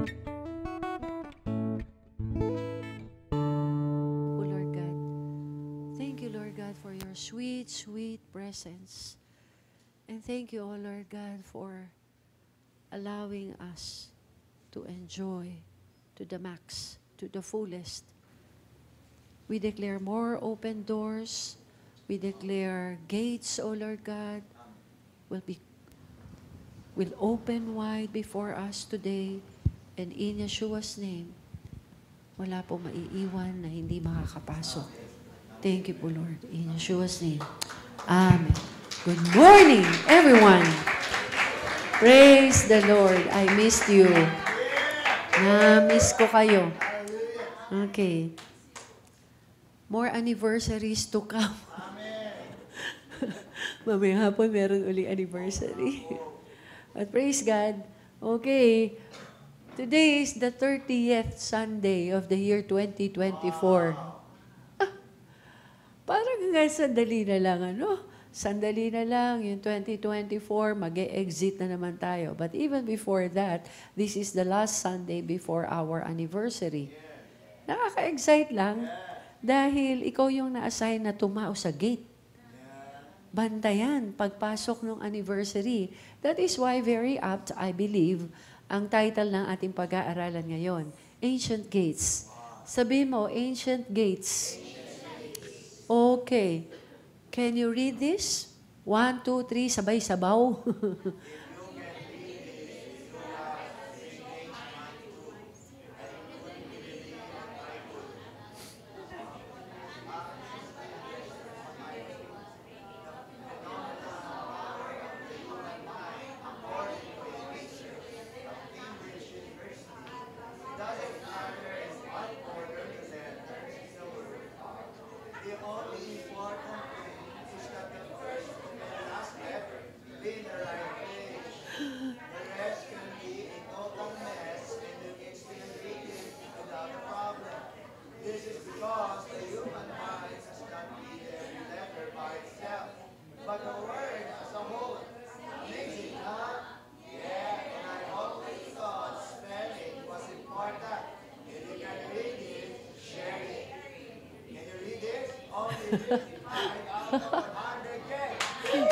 Oh Lord God, thank you, Lord God, for your sweet, sweet presence. And thank you, oh Lord God, for allowing us to enjoy to the max, to the fullest. We declare more open doors. We declare gates, O Lord God, will open wide before us today. And in Yeshua's name, wala po maiiwan na hindi makakapasok. Thank you po, Lord. In Yeshua's name. Amen. Good morning, everyone. Praise the Lord. I missed you. Na-miss ko kayo. Okay. More anniversaries to come. Mamaya hapon meron uli anniversary. But praise God. Okay. Today is the 30th Sunday of the year 2024. Parang nga sandali na lang, ano? Sandali na lang, yung 2024, mag-e-exit na naman tayo. But even before that, this is the last Sunday before our anniversary. Nakaka-excite lang dahil ikaw yung na-assign na tumao sa gate. Bantayan pagpasok ng anniversary. That is why very apt, I believe, ang title ng ating pag-aaralan ngayon, Ancient Gates. Sabi mo, Ancient Gates. Okay. Can you read this? 1, 2, 3, sabay-sabaw.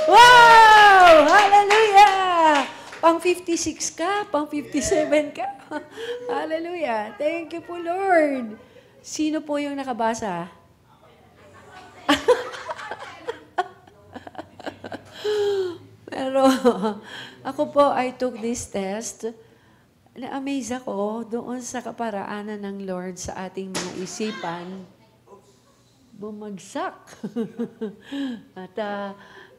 Wow! Hallelujah! Pang 56 ka, pang 57 ka. Hallelujah! Thank you po, Lord. Sino po yung nakabasa? Pero ako po, I took this test. Na-amaze ako doon sa kaparaanan ng Lord sa ating mga isipan. Bumagsak. At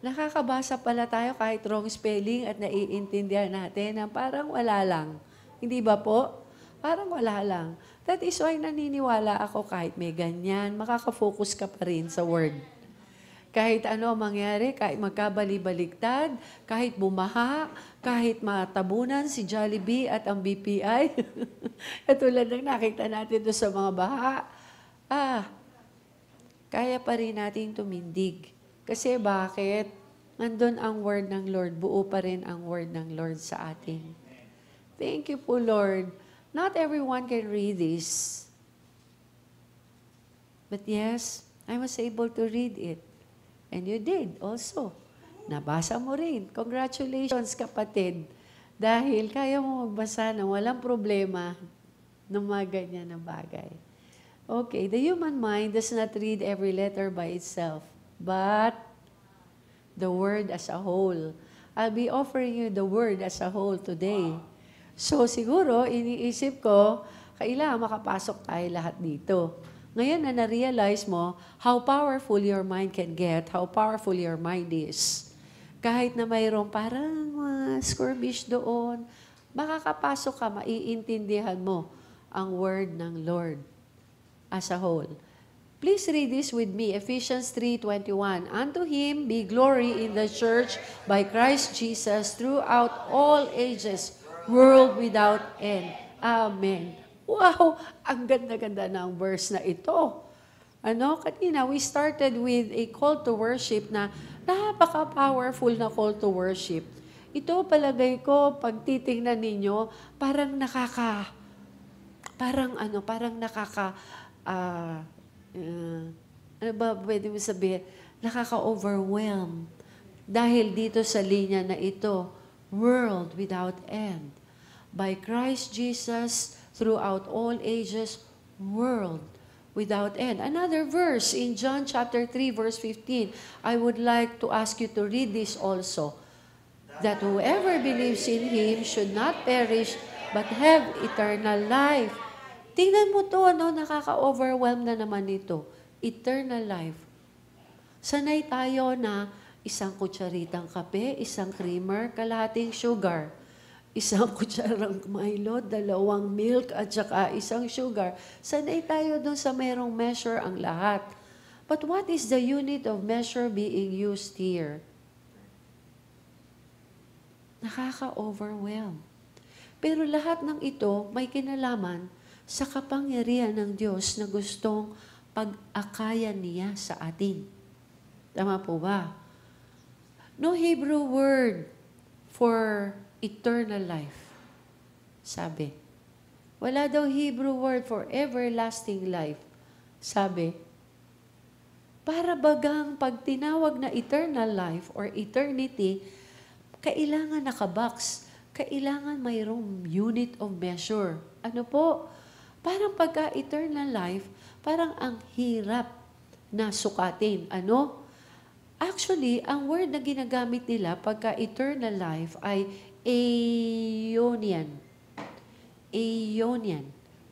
nakakabasa pala tayo kahit wrong spelling at naiintindihan natin na parang wala lang. Hindi ba po? Parang wala lang. That is why naniniwala ako kahit may ganyan, makakafocus ka pa rin sa word. Kahit ano mangyari, kahit magkabali-baliktad, kahit bumaha, kahit matabunan si Jollibee at ang BPI. Katulad ng nakita natin doon sa mga baha. Kaya pa rin natin tumindig. Kasi bakit? Nandun ang word ng Lord. Buo pa rin ang word ng Lord sa atin. Thank you po, Lord. Not everyone can read this. But yes, I was able to read it. And you did also. Nabasa mo rin. Congratulations, kapatid. Dahil kaya mo magbasa na walang problema ng mga ganyan na bagay. Okay, the human mind does not read every letter by itself, but the word as a whole. I'll be offering you the word as a whole today. So siguro, iniisip ko, kailangan makapasok tayo lahat dito. Ngayon na na-realize mo how powerful your mind can get, how powerful your mind is. Kahit na mayroong parang skirmish doon, makakapasok ka, maiintindihan mo ang word ng Lord as a whole. Please read this with me, Ephesians 3:21. Unto Him be glory in the church by Christ Jesus throughout all ages, world without end. Amen. Wow! Ang ganda-ganda ng verse na ito. Kanina we started with a call to worship na napaka-powerful na call to worship. Ito palagay ko, pag titingnan ninyo, parang parang ano ba pwede mo sabihin? Nakaka-overwhelm. Dahil dito sa linya na ito, world without end. By Christ Jesus, throughout all ages, world without end. Another verse in John chapter 3, verse 15. I would like to ask you to read this also. That whoever believes in Him should not perish, but have eternal life. Tingnan mo to, nakaka-overwhelm na naman ito. Eternal life. Sanay tayo na isang kutsaritang kape, isang creamer, kalahating sugar. Isang kutsarang Milo, 2 milk, at saka isang sugar. Sanay tayo doon sa merong measure ang lahat. But what is the unit of measure being used here? Nakaka-overwhelm. Pero lahat ng ito may kinalaman sa kapangyarihan ng Diyos na gustong pag-akayan niya sa atin. Tama po ba? No Hebrew word for eternal life. Sabi. Wala daw Hebrew word for everlasting life. Sabi. Para bagang pag tinawag na eternal life or eternity, kailangan nakabox. Kailangan mayroong unit of measure. Ano po? Parang pagka-eternal life, parang ang hirap na sukatin. Ano? Actually, ang word na ginagamit nila pagka-eternal life ay aeonian. Aeonian.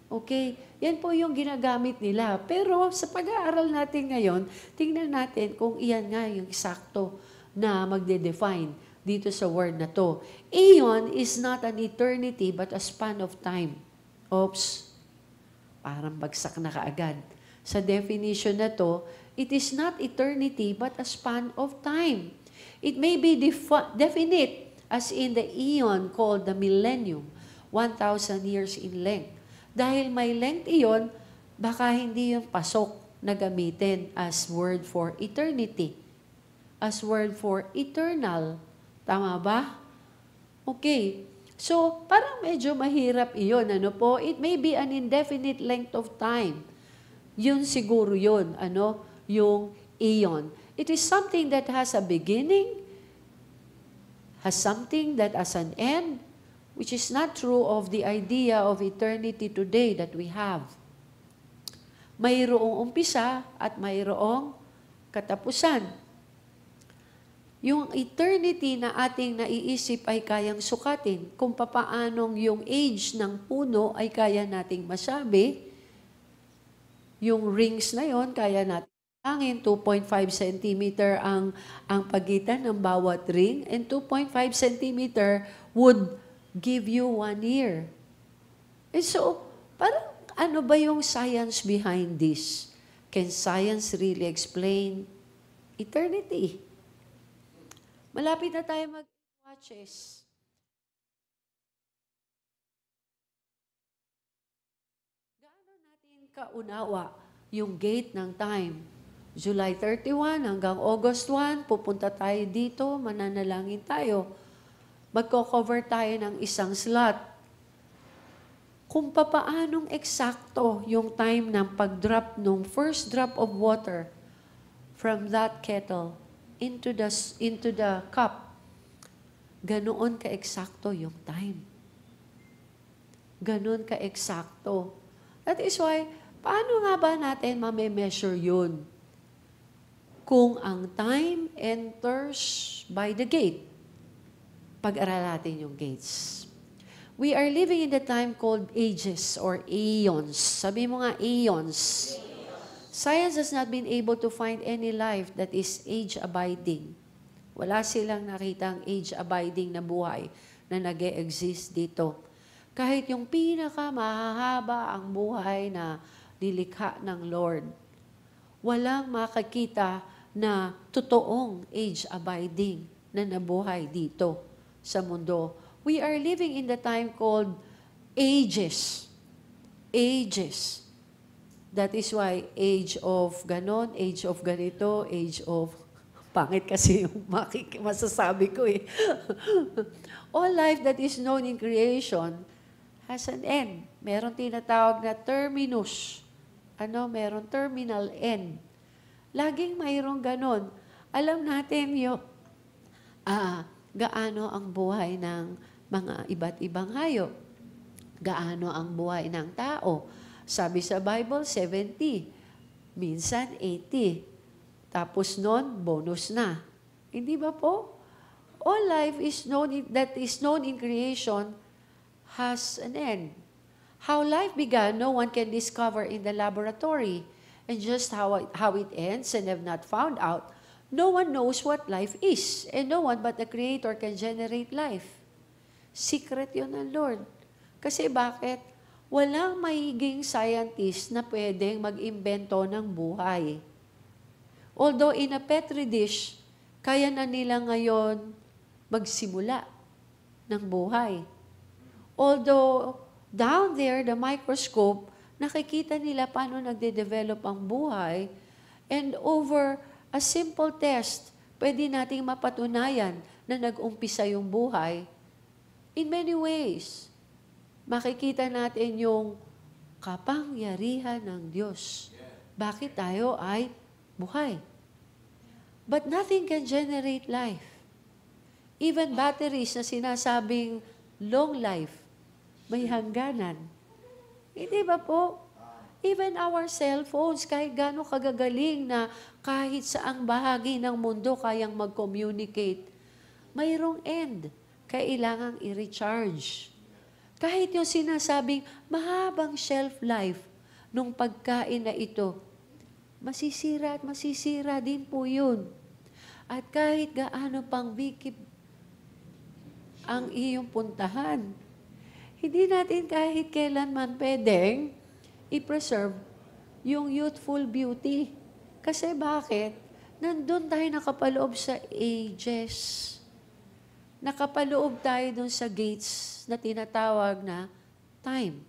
Okay? Yan po yung ginagamit nila. Pero sa pag-aaral natin ngayon, tingnan natin kung iyan nga yung eksakto na magde-define dito sa word na to. Aeon is not an eternity but a span of time. Oops. Parang bagsak na kaagad. Sa definition na to, it is not eternity but a span of time. It may be definite as in the eon called the millennium, 1,000 years in length. Dahil may length iyon, baka hindi yung pasok na gamitin as word for eternity. As word for eternal. Tama ba? Okay. So, parang medyo mahirap iyon. Ano po? It may be an indefinite length of time. Yun siguro yun. Ano? Yung eon. It is something that has a beginning, has something that has an end, which is not true of the idea of eternity today that we have. Mayroong umpisa at mayroong katapusan. Yung eternity na ating naiisip ay kayang sukatin. Kung papaanong yung age ng puno ay kaya nating masabi. Yung rings na yon kaya natin langin, 2.5 cm ang pagitan ng bawat ring, and 2.5 cm would give you 1 year. And so, parang ano ba yung science behind this? Can science really explain eternity? Malapit na tayo mag-watches. Gaano natin kaunawa yung gate ng time? July 31 hanggang August 1, pupunta tayo dito, mananalangin tayo. Magko-cover tayo ng isang slot. Kung papaanong eksakto yung time ng pag-drop nung first drop of water from that kettle into the cup, ganoon ka-eksakto yung time. Ganoon ka-eksakto. That is why, paano nga ba natin mame-measure yun? Kung ang time enters by the gate, pag-aral natin yung gates. We are living in the time called ages or aeons. Sabi mo nga, aeons. Science has not been able to find any life that is age-abiding. Wala silang nakitang age-abiding na buhay na nag-e-exist dito. Kahit yung pinaka-mahahaba ang buhay na nilikha ng Lord, walang makakita na totoong age-abiding na nabuhay dito sa mundo. We are living in the time called ages. Ages. That is why age of ganon, age of ganito, age of... Pangit kasi yung masasabi ko eh. All life that is known in creation has an end. Meron tinatawag na terminus. Meron terminal end. Laging mayroong ganon. Alam natin yung gaano ang buhay ng mga iba't ibang hayop. Gaano ang buhay ng tao. Sabi sa Bible, 70. Minsan, 80. Tapos nun, bonus na. Hindi ba po? All life that is known in creation has an end. How life began, no one can discover in the laboratory. And just how it ends and have not found out, no one knows what life is. And no one but the Creator can generate life. Secret yun ng Lord. Kasi bakit? Walang mahiging scientist na pwedeng mag-imbento ng buhay. Although in a petri dish, kaya na nila ngayon magsimula ng buhay. Although down there, the microscope, nakikita nila paano nagde-develop ang buhay, and over a simple test, pwede nating mapatunayan na nag-umpisa yung buhay. In many ways, makikita natin yung kapangyarihan ng Diyos. Bakit tayo ay buhay? But nothing can generate life. Even batteries na sinasabing long life, may hangganan. Hindi ba po? Even our cellphones, kahit gano'ng kagagaling na kahit saang bahagi ng mundo kayang mag-communicate, mayroong end. Kailangang i-recharge. Kahit yung sinasabing mahabang shelf life nung pagkain na ito, masisira at masisira din po yun. At kahit gaano pang bikip ang iyong puntahan, hindi natin kahit kailanman pwedeng i-preserve yung youthful beauty. Kasi bakit? Nandun tayo nakapaloob sa ages. Nakapaloob tayo dun sa gates na tinatawag na time.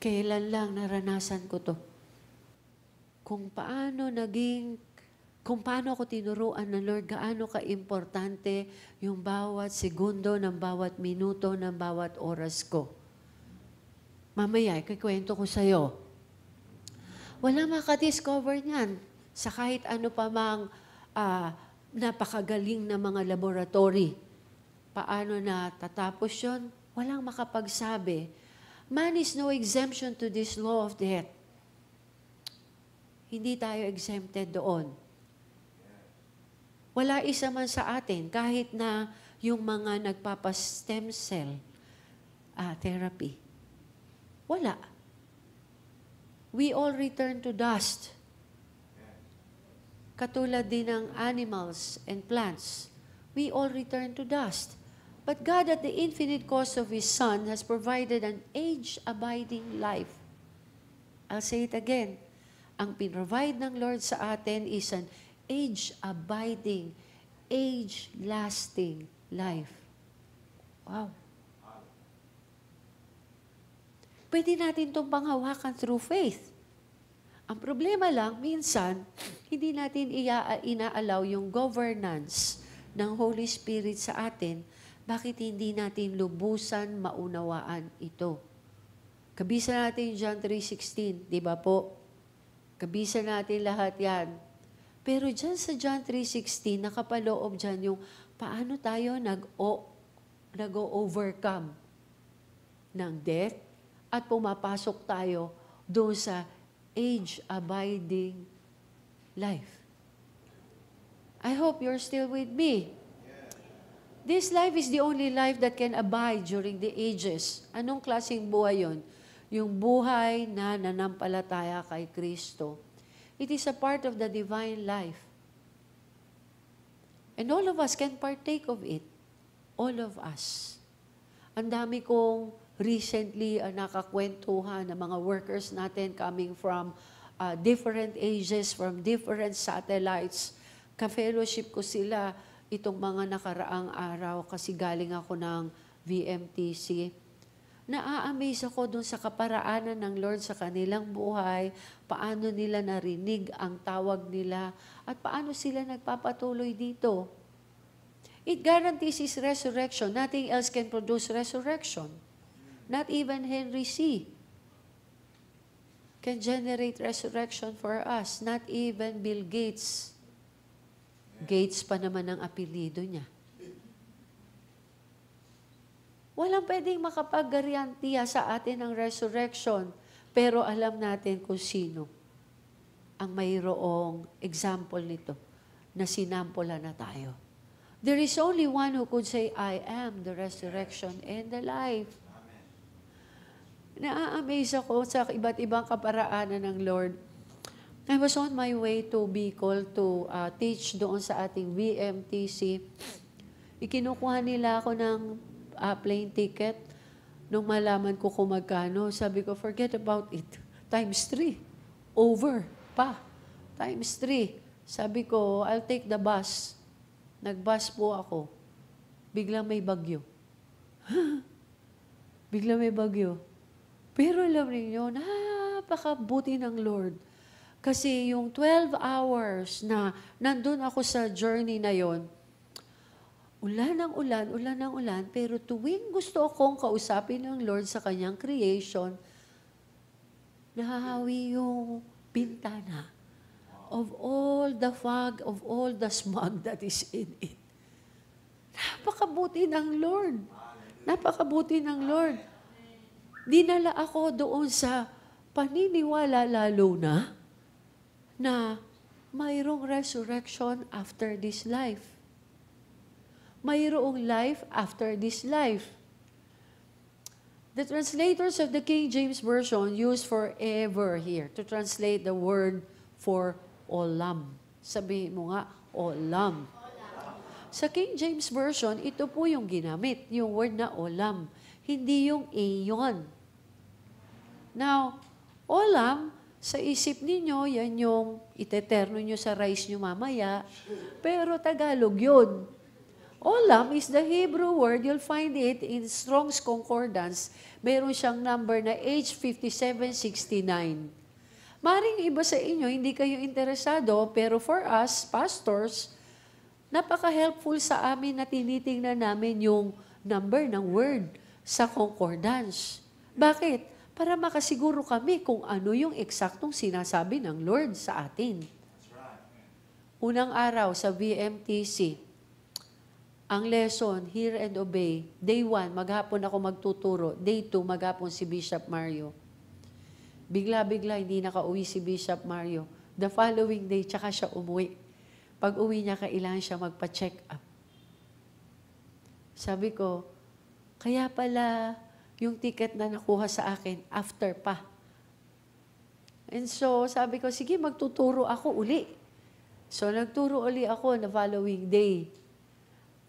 Kailan lang naranasan ko to? Kung paano ako tinuruan ng Lord, gaano ka-importante yung bawat segundo ng bawat minuto ng bawat oras ko. Mamaya, ikikwento ko sa'yo. Wala makadiscover niyan sa kahit ano pa mang napakagaling na mga laboratory. Paano na tatapos yun? Walang makapagsabi. Man is no exemption to this law of death. Hindi tayo exempted doon. Wala isa man sa atin, kahit na yung mga nagpapa-stem cell therapy. Wala. We all return to dust. Katulad din ng animals and plants. We all return to dust. But God, at the infinite cost of His Son, has provided an age-abiding life. I'll say it again. Ang pinrovide ng Lord sa atin is an age-abiding, age-lasting life. Wow. Pwede natin itong panghawakan through faith. Ang problema lang, minsan, hindi natin inaalaw yung governance ng Holy Spirit sa atin. Bakit hindi natin lubusan maunawaan ito? Kabisa natin John 3:16, di ba po? Kabisa natin lahat yan. Pero dyan sa John 3:16, nakapaloob dyan yung paano tayo nag-overcome ng death at pumapasok tayo doon sa age-abiding life. I hope you're still with me. This life is the only life that can abide during the ages. Anong klaseng buhay yon? Yung buhay na nanampalataya kay Kristo. It is a part of the divine life. And all of us can partake of it. All of us. Ang dami kong recently nakakwentuhan ng mga workers natin coming from different ages, from different satellites. Ka-fellowship ko sila itong mga nakaraang araw kasi galing ako ng VMTC. Na-amaze ako dun sa kaparaanan ng Lord sa kanilang buhay, paano nila narinig ang tawag nila, at paano sila nagpapatuloy dito. It guarantees His resurrection. Nothing else can produce resurrection. Not even Henry C. can generate resurrection for us. Not even Bill Gates. Gates pa naman ang apelido niya. Walang pwedeng makapag-garantiya sa atin ng resurrection, pero alam natin kung sino ang mayroong example nito na sinampola na tayo. There is only one who could say, I am the resurrection and the life. Na-amaze ako sa iba't ibang kaparaanan ng Lord. I was on my way to Bicol to teach doon sa ating VMTC. Ikinukuha nila ako ng plane ticket. Nung malaman ko kung magkano, sabi ko, forget about it. Times 3. Over pa. Times 3. Sabi ko, I'll take the bus. Nag-bus po ako. Biglang may bagyo. Biglang may bagyo. Pero alam niyo, napakabuti ng Lord. Kasi yung 12 hours na nandun ako sa journey na yon, ulan ng ulan, pero tuwing gusto akong kausapin ng Lord sa kanyang creation, nahahawi yung bintana of all the fog, of all the smog that is in it. Napakabuti ng Lord. Napakabuti ng Lord. Dinala ako doon sa paniniwala lalo na mayroong resurrection after this life. Mayroong life after this life. The translators of the King James Version use forever here to translate the word for olam. Sabihin mo nga, olam. Sa King James Version, ito po yung ginamit, yung word na olam. Hindi yung aeon. Now, olam, sa isip ninyo, yan yung iteterno nyo sa rice nyo mamaya, pero Tagalog yun. Olam is the Hebrew word, you'll find it in Strong's Concordance. Meron siyang number na H5769. Maring iba sa inyo, hindi kayo interesado, pero for us, pastors, napaka-helpful sa amin na tinitingnan namin yung number ng word sa concordance. Bakit? Para makasiguro kami kung ano yung eksaktong sinasabi ng Lord sa atin. Unang araw sa VMTC, ang lesson, hear and obey. Day 1, maghapon ako magtuturo. Day 2, maghapon si Bishop Mario. Bigla-bigla, hindi nakauwi si Bishop Mario. The following day, tsaka siya umuwi. Pag uwi niya, kailangan siya magpa-check up. Sabi ko, kaya pala yung ticket na nakuha sa akin, after pa. And so, sabi ko, sige, magtuturo ako uli. So, nagturo uli ako na following day.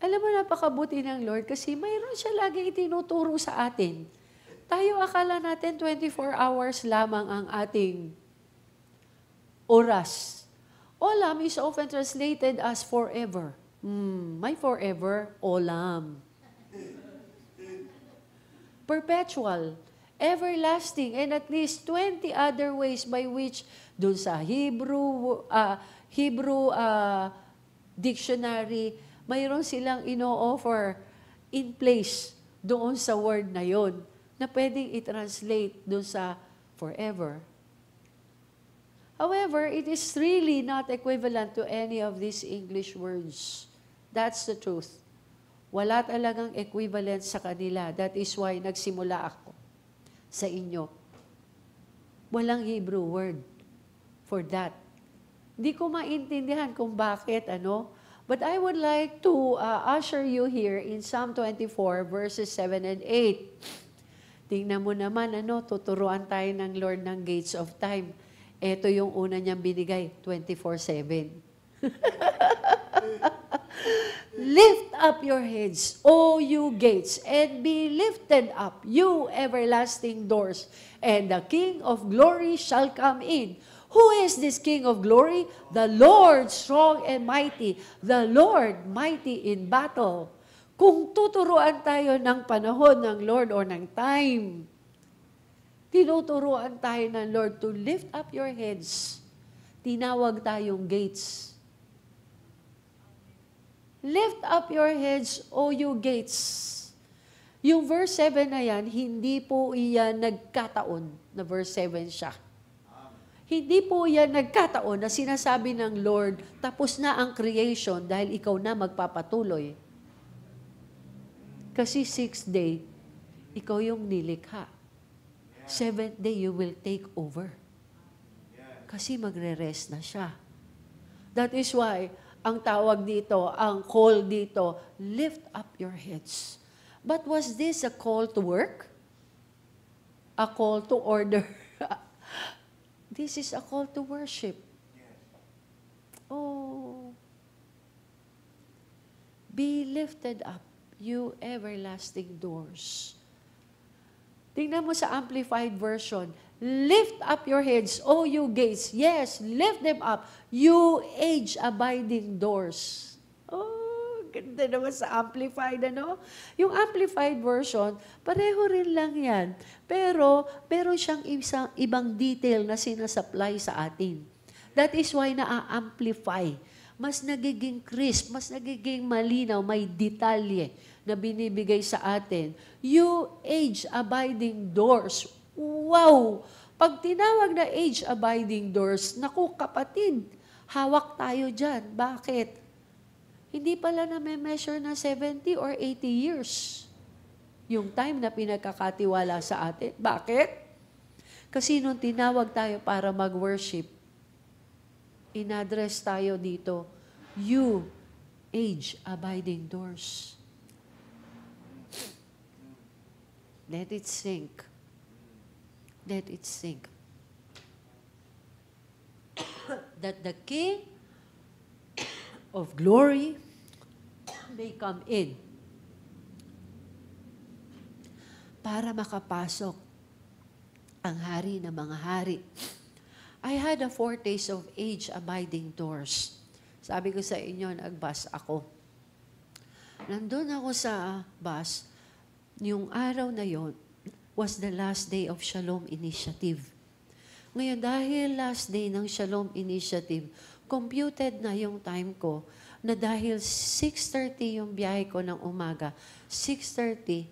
Alam mo, napakabuti ng Lord kasi mayroon siya lagi itinuturo sa atin. Tayo akala natin 24 hours lamang ang ating oras. Olam is often translated as forever. May forever, olam. Perpetual, everlasting, and at least 20 other ways by which dun sa Hebrew dictionary, mayroon silang ino-offer in place doon sa word na yon na pwedeng i-translate doon sa forever. However, it is really not equivalent to any of these English words. That's the truth. Wala talagang equivalent sa kanila. That is why nagsimula ako sa inyo. Walang Hebrew word for that. Hindi ko maintindihan kung bakit, But I would like to usher you here in Psalm 24, verses 7 and 8. Tingnan mo naman, tuturuan tayo ng Lord ng gates of time. Ito yung una niyang binigay, 24/7. Lift up your heads, O you gates, and be lifted up, you everlasting doors, and the King of glory shall come in. Who is this King of glory? The Lord strong and mighty, the Lord mighty in battle. Kung tuturuan tayo ng panahon ng Lord or ng time, tinuturuan tayo ng Lord to lift up your heads. Tinawag tayong gates. Lift up your heads, O you gates. Yung verse 7 na yan, hindi po iyan nagkataon na verse 7 siya. Hindi po yan nagkataon na sinasabi ng Lord, tapos na ang creation dahil ikaw na magpapatuloy. Kasi 6th day, ikaw yung nilikha. 7th day, you will take over. Kasi magre-rest na siya. That is why, ang tawag dito, ang call dito, lift up your heads. But was this a call to work? A call to order? This is a call to worship. Oh. Be lifted up, you everlasting doors. Tingnan mo sa Amplified Version, lift up your heads, O you gates. Yes, lift them up, you age-abiding doors. Oh, ganda naman sa Amplified, ano? Yung Amplified Version, pareho rin lang yan. Pero, meron siyang ibang detail na sinasupply sa atin. That is why na-amplify. Mas nagiging crisp, mas nagiging malinaw, may detalye na binibigay sa atin. You age-abiding doors. Wow! Pag tinawag na age-abiding doors, naku kapatid, hawak tayo dyan. Bakit? Hindi pala na may measure na 70 or 80 years. Yung time na pinagkakatiwala sa atin. Bakit? Kasi nung tinawag tayo para mag-worship, in-address tayo dito, you age-abiding doors. Let it sink. Let it sink. That the King of glory may come in para makapasok ang hari ng mga hari. I had a foretaste of age-abiding doors. Sabi ko sa inyo, nag-bus ako. Nandun ako sa bus, yung araw na yon was the last day of Shalom Initiative. Ngayon, dahil last day ng Shalom Initiative, computed na yung time ko na dahil 6:30 yung biyahe ko ng umaga, 6:30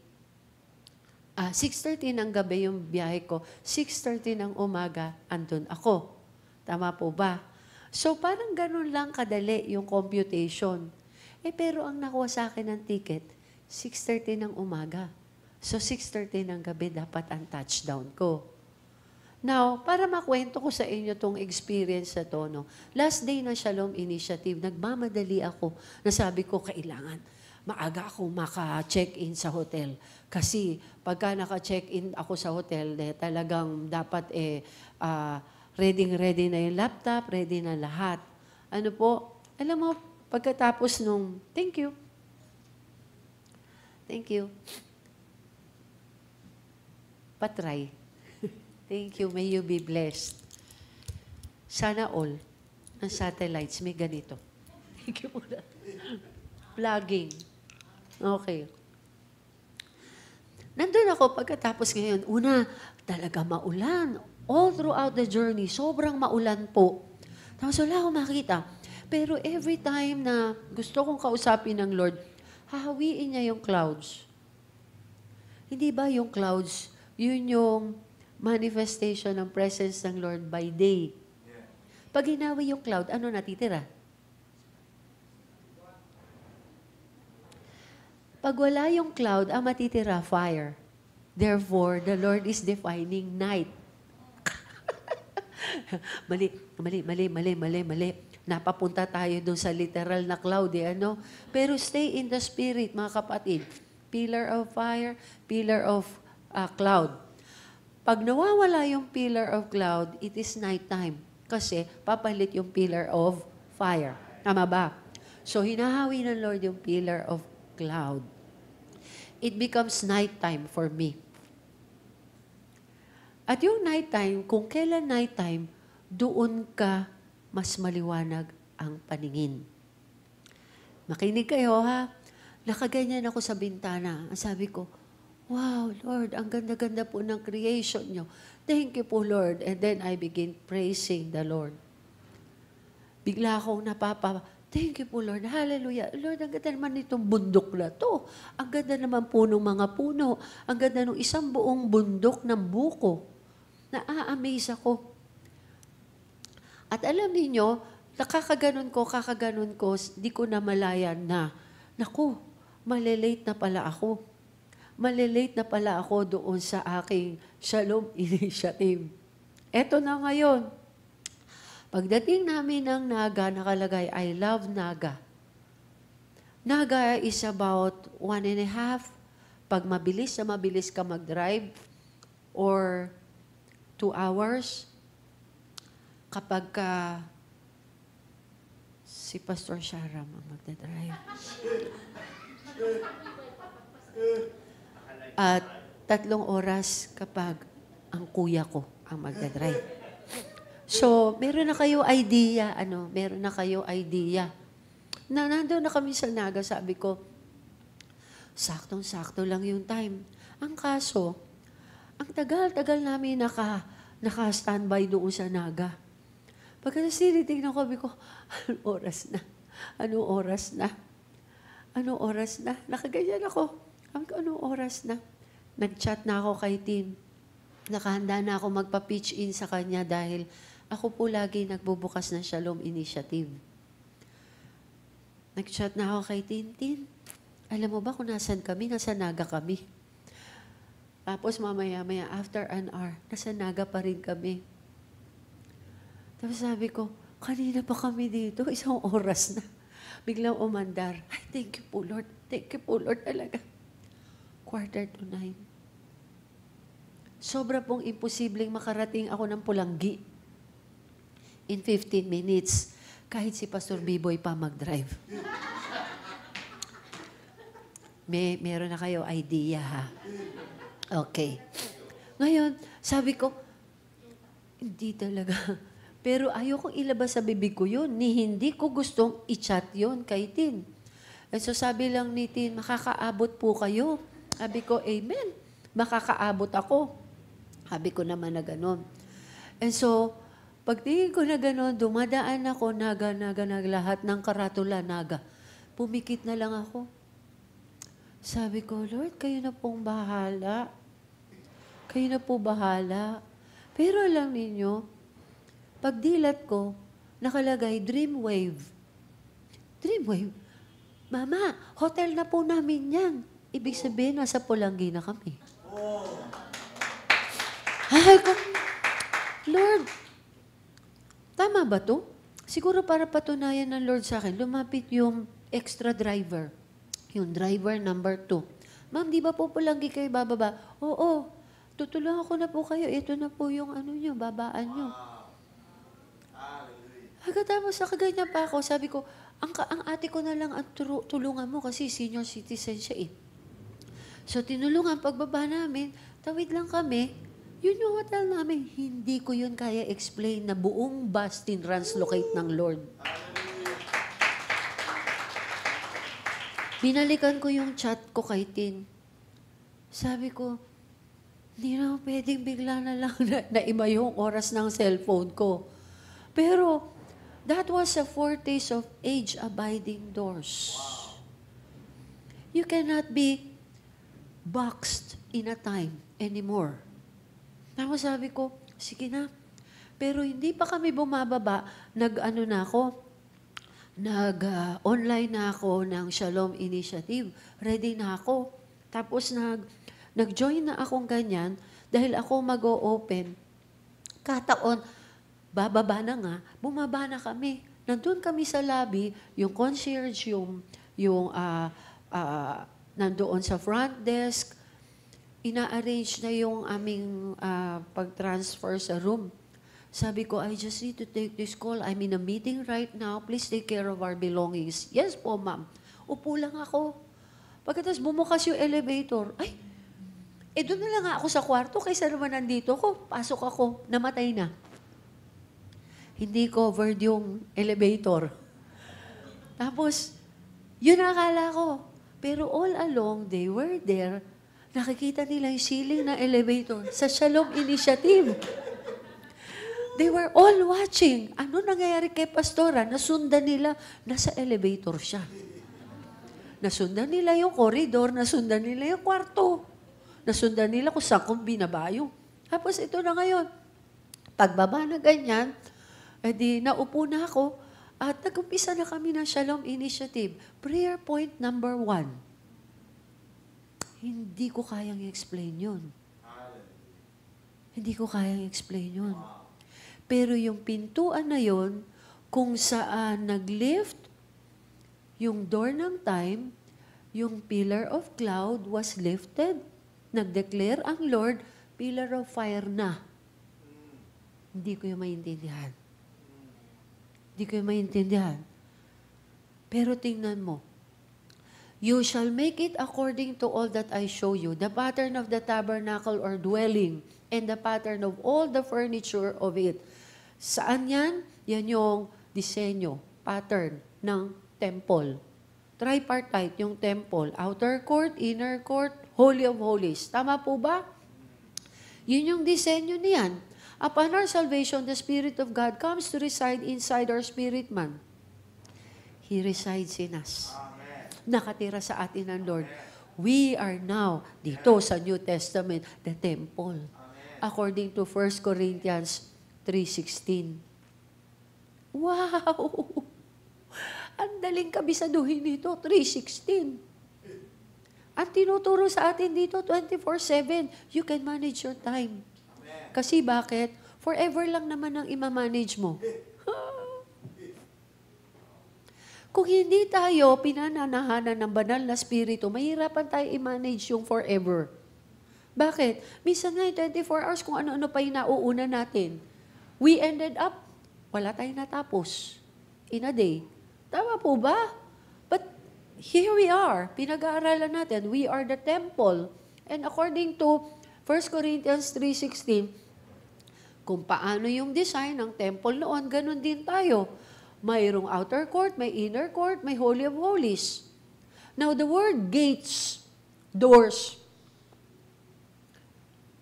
ng gabi yung biyahe ko, 6:30 ng umaga, andun ako. Tama po ba? So, parang ganun lang kadali yung computation. Pero ang nakuha sa akin ng ticket, 6:30 ng umaga. So, 6:30 ng gabi dapat ang touchdown ko. Now, para makwento ko sa inyo tong experience na to, no? Last day ng Shalom Initiative, nagmamadali ako. Nasabi ko, kailangan maaga ako maka-check-in sa hotel. Kasi pagka naka-check-in ako sa hotel, talagang dapat ready na yung laptop, ready na lahat. Ano po? Alam mo, pagkatapos nung, thank you. Thank you. Patry. Thank you. May you be blessed. Sana all ng satellites may ganito. Thank you muna. Vlogging. Okay. Nandun ako pagkatapos ngayon. Una, talaga maulan. All throughout the journey, sobrang maulan po. Tapos wala akong makita. Pero every time na gusto kong kausapin ng Lord, hahawiin niya yung clouds. Hindi ba yung clouds, yun yung manifestation ng presence ng Lord by day. Pag hinawi yung cloud, ano natitira? Pag wala yung cloud, ang matitira, fire. Therefore, the Lord is defining night. Mali. Napapunta tayo doon sa literal na cloud, ano? Pero stay in the spirit, mga kapatid. Pillar of fire, pillar of cloud. Pag nawawala yung pillar of cloud, it is nighttime. Kasi papalit yung pillar of fire. Tama ba? So, hinahawi ng Lord yung pillar of cloud. It becomes nighttime for me. At yung nighttime, kung kailan nighttime, doon ka mas maliwanag ang paningin. Makinig kayo, ha? Nakaganyan ako sa bintana. Ang sabi ko, wow, Lord, ang ganda-ganda po ng creation nyo. Thank you po, Lord. And then I begin praising the Lord. Bigla akong Thank you po, Lord. Hallelujah. Lord, ang ganda naman nitong bundok na to. Ang ganda naman po ng mga puno. Ang ganda ng isang buong bundok ng buko. Na-amaze ako. At alam niyo, kakaganon ko, di ko na malayan na, naku, malilate na pala ako. Malilate na pala ako doon sa aking Shalom Initiative. Eto na ngayon. Pagdating namin ng Naga, nakalagay, I love Naga. Naga is about 1.5. Pag mabilis ka mag-drive, or 2 hours. Kapag si Pastor Sharam ang magdadrive. At 3 oras kapag ang kuya ko ang magdadrive. So, meron na kayo idea, Na nandun na kami sa Naga, sabi ko, saktong-sakto lang yung time. Ang kaso, ang tagal-tagal namin naka-standby doon sa Naga. Pagkatapos tinitignan ko, sabi ko, anong oras na? Nakaganyan ako. Anong oras na? Nag-chat na ako kay Tin. Nakahanda na ako magpa-pitch in sa kanya dahil ako po lagi nagbubukas ng Shalom Initiative. Nag-chat na ako kay Tin. Alam mo ba kung nasan kami? Nasa Naga kami. Tapos mamaya-maya, after an hour, nasa Naga pa rin kami. Tapos sabi ko, kanina pa kami dito, 1 oras na. Biglang umandar. Ay, thank you po, Lord. Thank you po, Lord, talaga. 8:45. Sobra pong imposibleng makarating ako ng Pulanggi in 15 minutes, kahit si Pastor Biboy pa mag-drive. Meron na kayo idea, ha? Okay. Ngayon, sabi ko, hindi talaga. Pero ayokong ilabas sa bibig ko yun. Hindi ko gustong i-chat yun kay Tin. And so sabi lang ni Tin, makakaabot po kayo. Sabi ko, amen. Makakaabot ako. Sabi ko naman na gano'n. And so, pagtingin ko na gano'n, dumadaan ako, naga, lahat ng karatula, naga. Pumikit na lang ako. Sabi ko, Lord, kayo na pong bahala. Kayo na po bahala. Pero alam ninyo, pagdilat ko, nakalagay, Dreamwave. Dreamwave? Mama, hotel na po namin yan. Ibig sabihin, nasa Pulanggi na kami. Ay, Lord, tama ba to? Siguro para patunayan ng Lord sa akin, lumapit yung extra driver. Yung driver number 2. Ma'am, di ba po Pulanggi kayo bababa? Oo, tutulungan ko na po kayo. Ito na po yung nyo, babaan nyo. Pagkatapos nakaganyan pa ako, sabi ko, ang ate ko na lang ang tulungan mo kasi senior citizen siya eh. So tinulungan pagbaba namin, tawid lang kami, yun yung hotel namin. Hindi ko yun kaya explain na buong bus tin-translocate ng Lord. Binalikan ko yung chat ko kay Tin. Sabi ko, hindi na pwedeng bigla na lang na iba yung oras ng cellphone ko. Pero, that was a foretaste of age-abiding doors. You cannot be boxed in a time anymore. Tapos sabi ko, sige na. Pero hindi pa kami bumababa, online na ako ng Shalom Initiative. Ready na ako. Tapos nag-join na akong ganyan dahil ako mag-o-open. Kataon, bababa na nga, bumaba na kami. Nandun kami sa lobby, yung concierge, nandoon sa front desk, ina-arrange na yung aming pag-transfer sa room. Sabi ko, I just need to take this call. I'm in a meeting right now. Please take care of our belongings. Yes po, ma'am. Upo lang ako. Pagkatapos bumukas yung elevator, doon na lang ako sa kwarto kaysa naman nandito ko. Pasok ako, namatay na. Hindi covered yung elevator. Tapos, yun ang akala ko. Pero all along, they were there. Nakikita nila yung ceiling na elevator sa Shalom Initiative. They were all watching. Ano nangyayari kay Pastora? Nasundan nila, nasa elevator siya. Nasundan nila yung corridor, nasundan nila yung kwarto. Nasundan nila kung saan kung binabayo. Tapos ito na ngayon, pagbaba na ganyan, edi naupo na ako at nag-umpisa na kami ng Shalom Initiative. Prayer point number 1. Hindi ko kayang i-explain yun. Hindi ko kayang i-explain yun. Pero yung pintuan na yun, kung saan nag-lift, yung door ng time, yung pillar of cloud was lifted. Nag-declare ang Lord, pillar of fire na. Hindi ko yung maintindihan. Hindi ko yung maintindihan. Pero tingnan mo, you shall make it according to all that I show you, the pattern of the tabernacle or dwelling, and the pattern of all the furniture of it. Saan yan? Yan yung disenyo, pattern ng temple. Tripartite yung temple. Outer court, inner court, Holy of Holies. Tama po ba? Yun yung disenyo niyan. Upon our salvation, the Spirit of God comes to reside inside our spirit man. He resides in us. Amen. Nakatira sa atin ang Lord. Amen. We are now, dito sa New Testament, the temple. Amen. According to 1 Corinthians 3:16. Wow! Ang daling kabisaduhin dito, 3:16. Ang tinuturo sa atin dito, 24/7, you can manage your time. Kasi bakit? Forever lang naman ang ima-manage mo. Kung hindi tayo pinananahanan ng banal na spirito, mahirapan tayo i-manage yung forever. Bakit? Minsan nga 24 hours kung ano-ano pa yung nauuna natin. We ended up, wala tayong natapos in a day. Tama po ba? But here we are. Pinag-aaralan natin. We are the temple. And according to 1 Corinthians 3:16, kung paano yung design ng temple noon, ganun din tayo. Mayroong outer court, may inner court, may Holy of Holies. Now, the word gates, doors,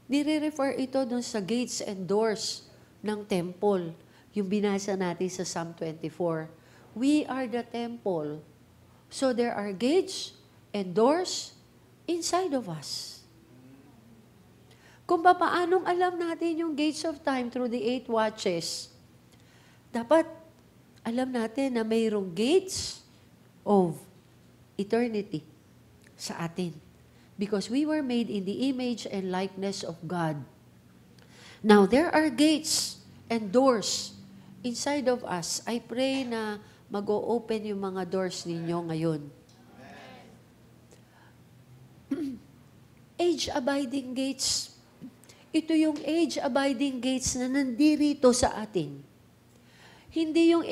nire-refer ito dun sa gates and doors ng temple. Yung binasa natin sa Psalm 24. We are the temple. So, there are gates and doors inside of us. Kung paanong alam natin yung gates of time through the 8 watches, dapat alam natin na mayroong gates of eternity sa atin. Because we were made in the image and likeness of God. Now, there are gates and doors inside of us. I pray na mag-o-open yung mga doors ninyo ngayon. Age-abiding gates. Ito yung age-abiding gates na nandirito sa atin. Hindi yung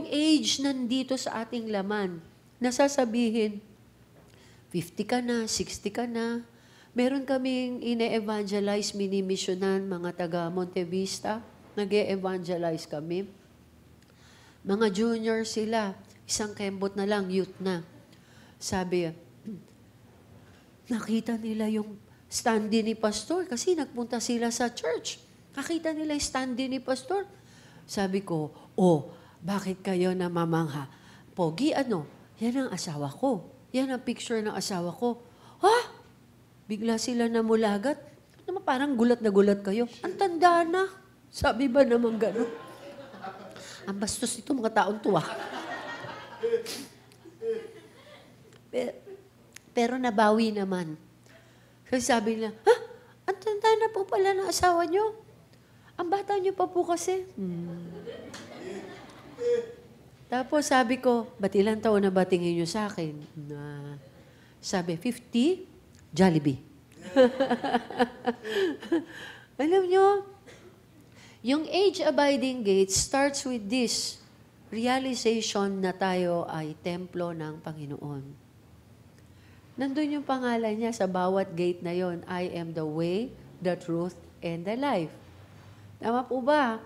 age nandito sa ating laman. Nasasabihin, 50 ka na, 60 ka na. Meron kaming ine-evangelize, mini-missionan, mga taga Monte Vista. Nag-e-evangelize kami. Mga junior sila, isang kembot na lang, youth na. Sabi, nakita nila yung standee ni pastor kasi nagpunta sila sa church. Nakita nila yung standee ni pastor. Sabi ko, bakit kayo namamangha? Pogi, yan ang asawa ko. Yan ang picture ng asawa ko. Bigla sila namulagat. Parang gulat na gulat kayo. Ang tanda na. Sabi ba naman gano'n? Ang bastos ito, mga taong tuwa. Pero nabawi naman. Kasi sabi nila, ang tanda na po pala ng asawa nyo. Ang bata nyo pa po kasi. Tapos sabi ko, ba't ilang taon na ba tingin nyo sa akin? Sabi, 50, Jollibee. Alam nyo, yung age-abiding gate starts with this realization na tayo ay templo ng Panginoon. Nandun yung pangalan niya sa bawat gate na yon. I am the way, the truth, and the life. Tama po ba?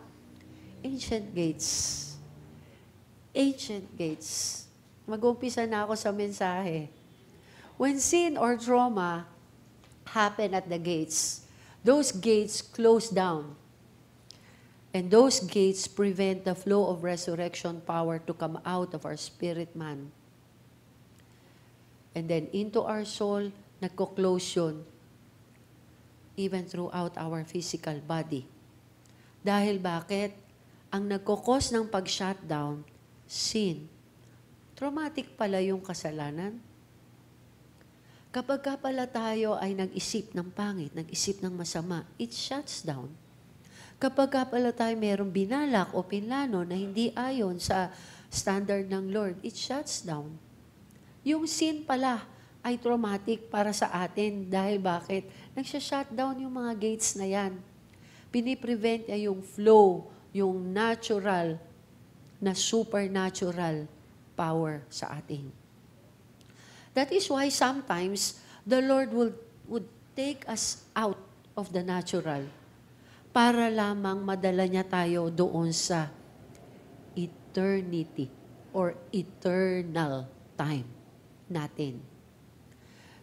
Ancient gates. Ancient gates. Mag-umpisa na ako sa mensahe. When sin or trauma happen at the gates, those gates close down. And those gates prevent the flow of resurrection power to come out of our spirit man. And then into our soul, nagko-close yun, even throughout our physical body. Dahil bakit? Ang nagkukos ng pag-shutdown, sin. Traumatic pala yung kasalanan. Kapag ka pala tayo ay nag-isip ng pangit, nag-isip ng masama, it shuts down. Kapag ka pala tayo mayroong binalak o pinlano na hindi ayon sa standard ng Lord, it shuts down. Yung sin pala ay traumatic para sa atin. Dahil bakit? Nagsha-shutdown yung mga gates na yan. Piniprevent niya yung flow, yung natural na supernatural power sa atin. That is why sometimes the Lord would take us out of the natural para lamang madala niya tayo doon sa eternity or eternal time natin.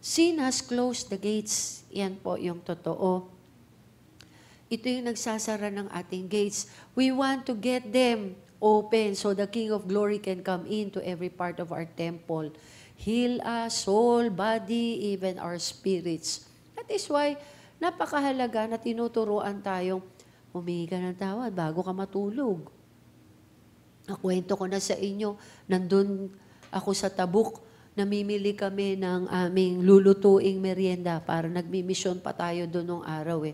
Sin has closed the gates. Yan po yung totoo. Ito yung nagsasara ng ating gates. We want to get them open so the King of Glory can come into every part of our temple. Heal us, soul, body, even our spirits. That is why napakahalaga na tinuturuan tayong humingi ka ng tawad bago ka matulog. Nakwento ko na sa inyo, nandun ako sa Tabuk, namimili kami ng aming lulutuing merienda para nagmimisyon pa tayo doon nung araw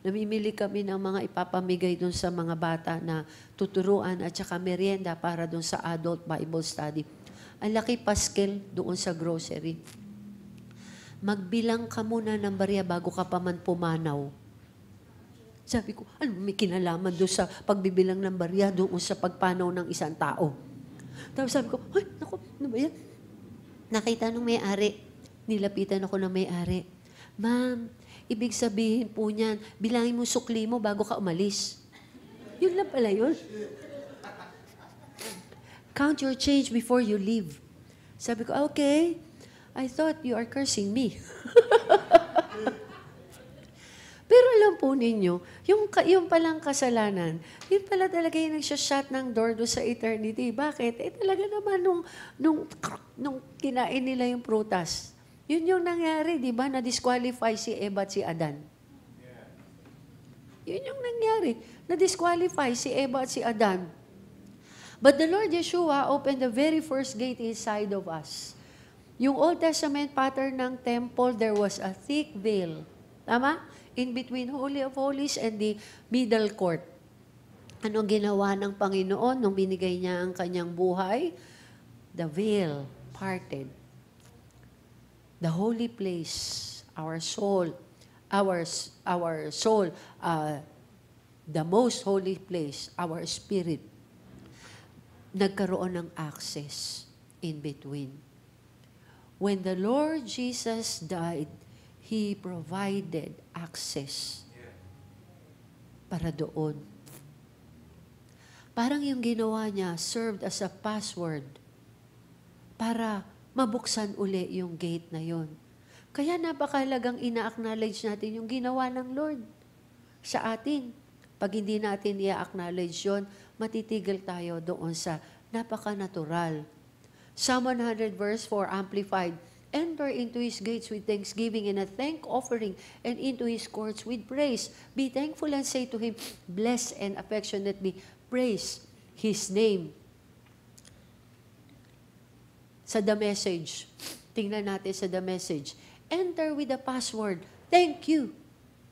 Namimili kami ng mga ipapamigay doon sa mga bata na tuturuan at saka merienda para doon sa adult Bible study. Ang laki paskel doon sa grocery. Magbilang ka muna ng barya bago ka pa man pumanaw. Sabi ko, ano may kinalaman doon sa pagbibilang ng barya doon sa pagpanaw ng isang tao? Tapos sabi ko, ay, naku, ano ba yan? Nakita nung may-ari. Nilapitan ako ng may-ari. Ma'am, ibig sabihin po niyan, bilangin mo sukli mo bago ka umalis. Yun lang pala yun. Count your change before you leave. Sabi ko, okay. I thought you are cursing me. Pero alam po ninyo, yung palang kasalanan, yun pala talaga yung nagsashut ng door do sa eternity. Bakit? Talaga naman nung kinain nila yung prutas, yun yung nangyari, di ba? Na-disqualify si Eva at si Adan. Yun yung nangyari. Na-disqualify si Eva at si Adan. But the Lord Yeshua opened the very first gate inside of us. Yung Old Testament pattern ng temple, there was a thick veil. Tama? In between Holy of Holies and the middle court. Anong ginawa ng Panginoon nung binigay niya ang kanyang buhay? The veil parted. The holy place, our soul, the most holy place, our spirit, nagkaroon ng access in between. When the Lord Jesus died, He provided access para doon. Parang yung ginawa niya served as a password para mabuksan uli yung gate na yon. Kaya napakalagang ina-acknowledge natin yung ginawa ng Lord sa atin. Pag hindi natin i-acknowledge yun, matitigil tayo doon sa napaka-natural. Psalm 100 verse 4 Amplified, enter into His gates with thanksgiving and a thank offering, and into His courts with praise. Be thankful and say to Him, bless and affectionately praise His name. Sa The Message, tingnan natin sa The Message. Enter with the password, thank you.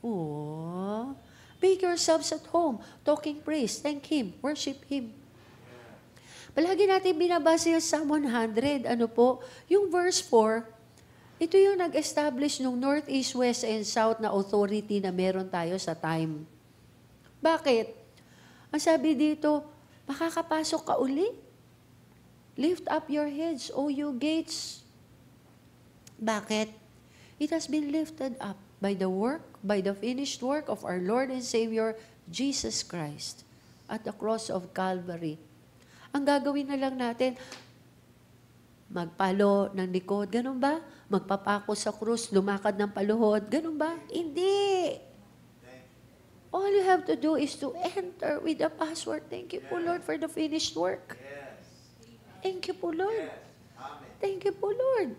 Oh, make yourselves at home, talking praise, thank Him, worship Him. Palagi natin binabasa yung Psalm 100, yung verse 4, ito yung nag-establish ng North, East, West, and South na authority na meron tayo sa time. Bakit? Ang sabi dito, makakapasok ka uli. Lift up your heads, O you gates. Bakit? It has been lifted up by the finished work of our Lord and Savior, Jesus Christ, at the cross of Calvary. Ang gagawin na lang natin, magpalo ng likod, ganun ba? Magpapako sa krus, lumakad ng paluhod, ganun ba? Hindi. All you have to do is to enter with the password. Thank you po, Lord, for the finished work. Thank you po, Lord. Thank you po, Lord.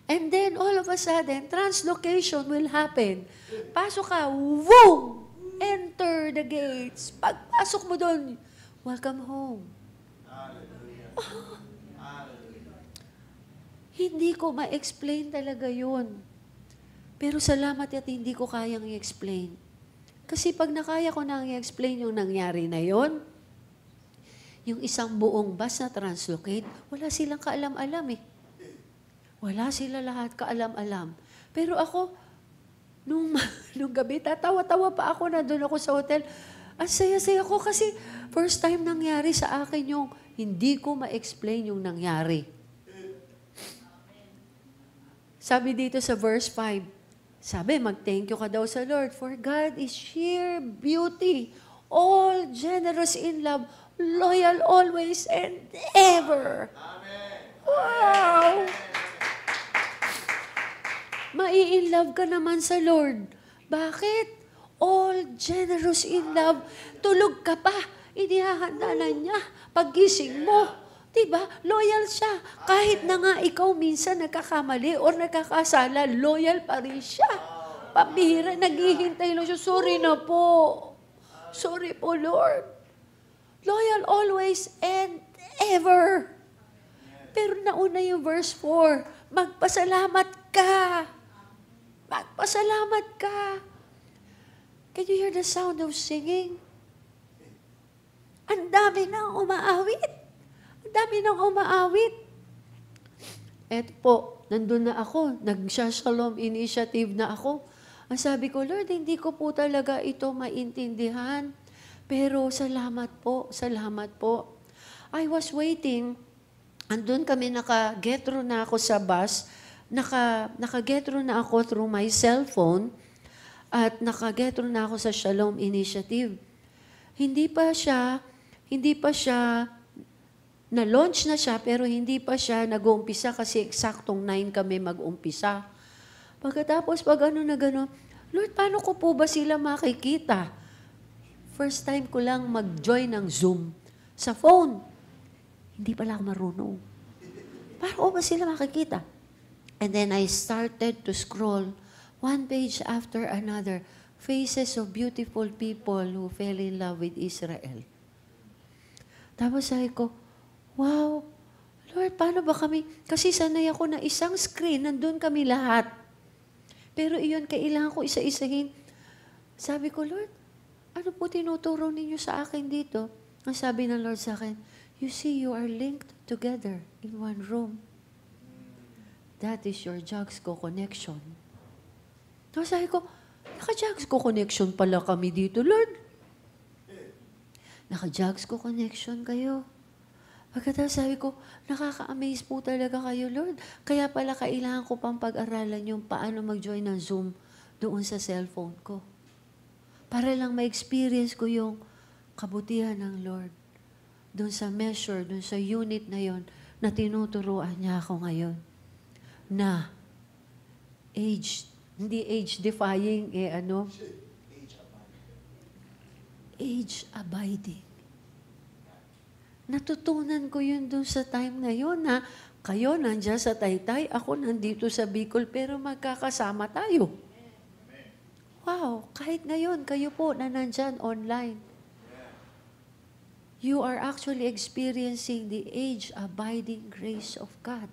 And then, all of a sudden, translocation will happen. Pasok ka, woo! Enter the gates. Pagpasok mo doon, welcome home. Oh, hindi ko ma-explain talaga yun. Pero salamat at hindi ko kayang i-explain. Kasi pag nakaya ko nang i-explain yung nangyari na yon, yung isang buong bus na translocate, wala silang kaalam-alam eh. Wala sila lahat kaalam-alam. Pero ako, nung gabi, tatawa-tawa pa ako na doon ako sa hotel. Ang saya-saya ko kasi first time nangyari sa akin yung hindi ko ma-explain yung nangyari. Sabi dito sa verse 5, sabi, mag-thank you ka daw sa Lord, for God is sheer beauty, all generous in love, loyal always and ever. Amen. Wow! Mai-in-love ka naman sa Lord. Bakit? All generous in love. Tulog ka pa, inihahanda na niya. Paggising mo, diba? Loyal siya. Kahit na nga ikaw minsan nagkakamali or nagkakasala, loyal pa rin siya. Pambihira, naghihintay lang siya. Sorry na po. Sorry po, Lord. Loyal always and ever. Pero nauna yung verse 4, magpasalamat ka. Magpasalamat ka. Can you hear the sound of singing? Ang dami nang umaawit. Ang dami nang umaawit. Eto po, nandun na ako. Nag-Shalom Initiative na ako. Ang sabi ko, Lord, hindi ko po talaga ito maintindihan. Pero salamat po, salamat po. I was waiting. Andun kami, naka-getro na ako sa bus. Naka-getro na ako through my cellphone. At naka-getro na ako sa Shalom Initiative. Hindi pa siya, na-launch na siya, pero hindi pa siya nag-uumpisa kasi eksaktong 9 kami mag-umpisa. Pagkatapos, pag ano na gano'n, Lord, paano ko po ba sila makikita? First time ko lang mag-join ng Zoom sa phone. Hindi pala ako marunong. Paano ko ba sila makikita? And then I started to scroll one page after another. Faces of beautiful people who fell in love with Israel. Tapos sabi ko, wow, Lord, paano ba kami? Kasi sanay ako na isang screen, nandun kami lahat. Pero iyon, kailangan ko isa-isahin. Sabi ko, Lord, ano po tinuturo ninyo sa akin dito? Ang sabi ng Lord sa akin, you see, you are linked together in one room. That is your Jagsco connection. Tapos sabi ko, naka-Jagsco connection pala kami dito, Lord. Naka-Jagsco connection kayo. Pagkatapos sabi ko, nakaka-amaze po talaga kayo, Lord. Kaya pala kailangan ko pang pag-aralan yung paano mag-join ng Zoom doon sa cellphone ko. Para lang ma-experience ko yung kabutihan ng Lord. Doon sa measure, doon sa unit na yon na tinuturuan niya ako ngayon. Na hindi age-defying, age-abiding. Natutunan ko yun doon sa time na yun na kayo nandiyan sa Taytay, ako nandito sa Bicol, pero magkakasama tayo. Wow, kahit ngayon, kayo po na nandyan online. You are actually experiencing the age-abiding grace of God.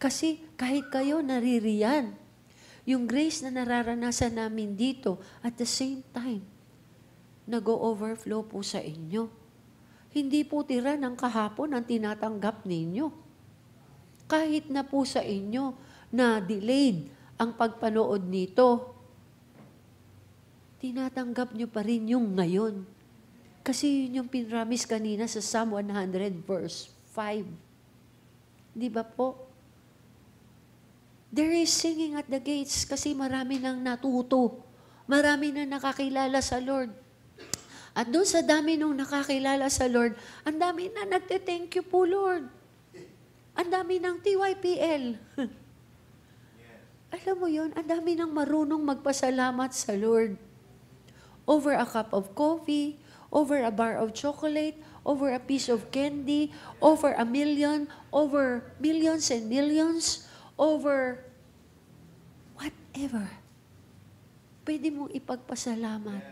Kasi kahit kayo naririyan, yung grace na nararanasan namin dito, at the same time, nag-overflow po sa inyo. Hindi po tira ng kahapon ang tinatanggap ninyo. Kahit na po sa inyo na delayed ang pagpanood nito, tinatanggap nyo pa rin yung ngayon. Kasi yun yung pinramis kanina sa Psalm 100 verse 5. Di ba po? There is singing at the gates kasi marami nang natuto. Marami nang nakakilala sa Lord. At doon sa dami nung nakakilala sa Lord, ang dami na nagte-thank you po, Lord. Ang dami ng TYPL. Alam mo yun, ang dami nang marunong magpasalamat sa Lord. over a cup of coffee, over a bar of chocolate, over a piece of candy, over a million, over millions and millions, over whatever. Pwede mong ipagpasalamat.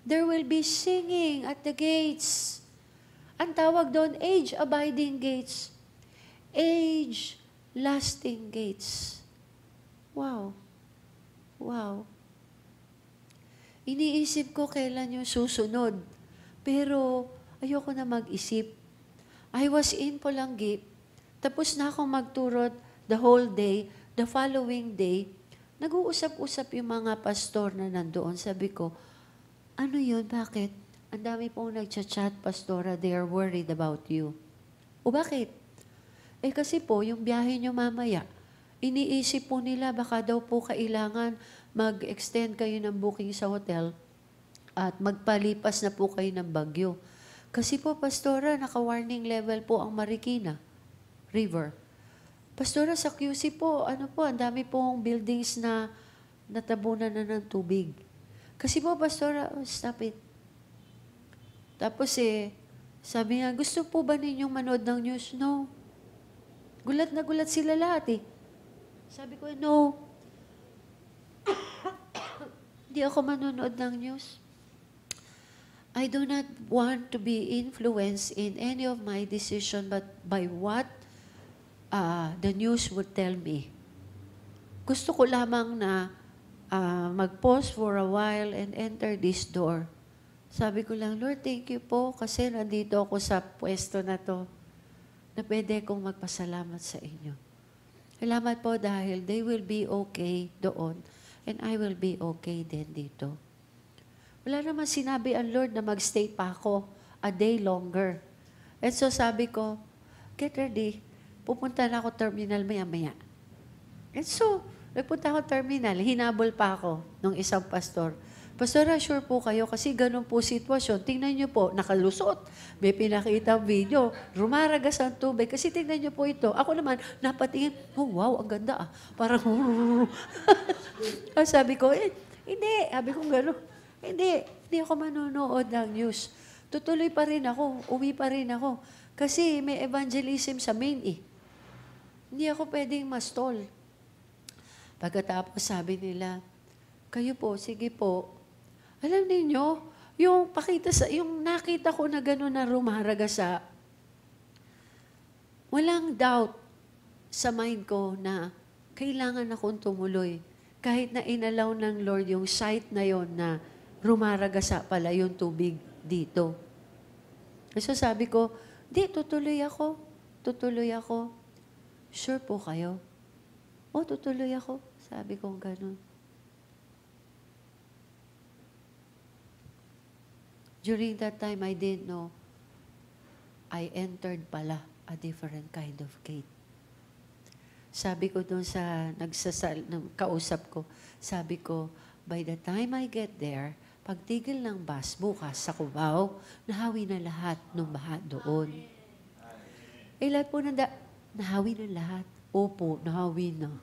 There will be singing at the gates. Ang tawag doon, age-abiding gates. Age-lasting gates. Wow. Wow. Iniisip ko kailan yung susunod. Pero ayoko na mag-isip. I was in Polanggi. Tapos na akong magturot the whole day. The following day, nag-uusap-usap yung mga pastor na nandoon. Sabi ko, ano yun? Bakit? Ang dami pong nagchat-chat, Pastora, they are worried about you. O bakit? Eh kasi po, yung biyahe nyo mamaya, iniisip po nila, baka daw po kailangan mag-extend kayo ng booking sa hotel at magpalipas na po kayo ng Bagyo. Kasi po, Pastora, naka-warning level po ang Marikina River. Pastora, sa QC po, ang dami pong buildings na natabunan na ng tubig. Kasi po, Pastora, stop it. Tapos sabi niya, gusto po ba ninyong manood ng news? No. Gulat na gulat sila lahat Sabi ko, no. Hindi ako manonood ng news. I do not want to be influenced in any of my decision but by what the news would tell me. Gusto ko lamang na mag-pause for a while and enter this door. Sabi ko lang, Lord, thank you po kasi nandito ako sa pwesto na to na pwede kong magpasalamat sa inyo. Salamat po dahil they will be okay doon and I will be okay din dito. Wala naman sinabi ang Lord na magstay pa ako a day longer. And so sabi ko, get ready. Pupunta na ako terminal maya-maya. And so, nagpunta ako terminal, hinabol pa ako nung isang pastor. Pastor, sure po kayo kasi ganun po sitwasyon. Tingnan niyo po, nakalusot. May pinakita video. Rumaragas ang tubig. Kasi tingnan niyo po ito. Ako naman, napatingin, oh wow, ang ganda Parang, sabi ko, hindi. Sabi ko gano'n. Hindi ako manonood ng news. Tutuloy pa rin ako. Uwi pa rin ako. Kasi may evangelism sa main Hindi ako pwedeng mastol. Pagkatapos sabi nila, kayo po, sige po. Alam niyo, yung nakita ko na gano'n na rumaragasa, walang doubt sa mind ko na kailangan akong tumuloy. Kahit na inalaw ng Lord yung sight na yon na rumaragasa pala yung tubig dito. So sabi ko, tutuloy ako. Tutuloy ako. Sure po kayo? Tutuloy ako. Sabi ko gano'n. During that time, I didn't know, I entered pala a different kind of gate. Sabi ko doon sa kausap ko, sabi ko, by the time I get there, pagtigil ng bus bukas sa Cubao, nahawi na lahat ng baha doon. Lahat po nahawi na lahat. Opo, nahawi na.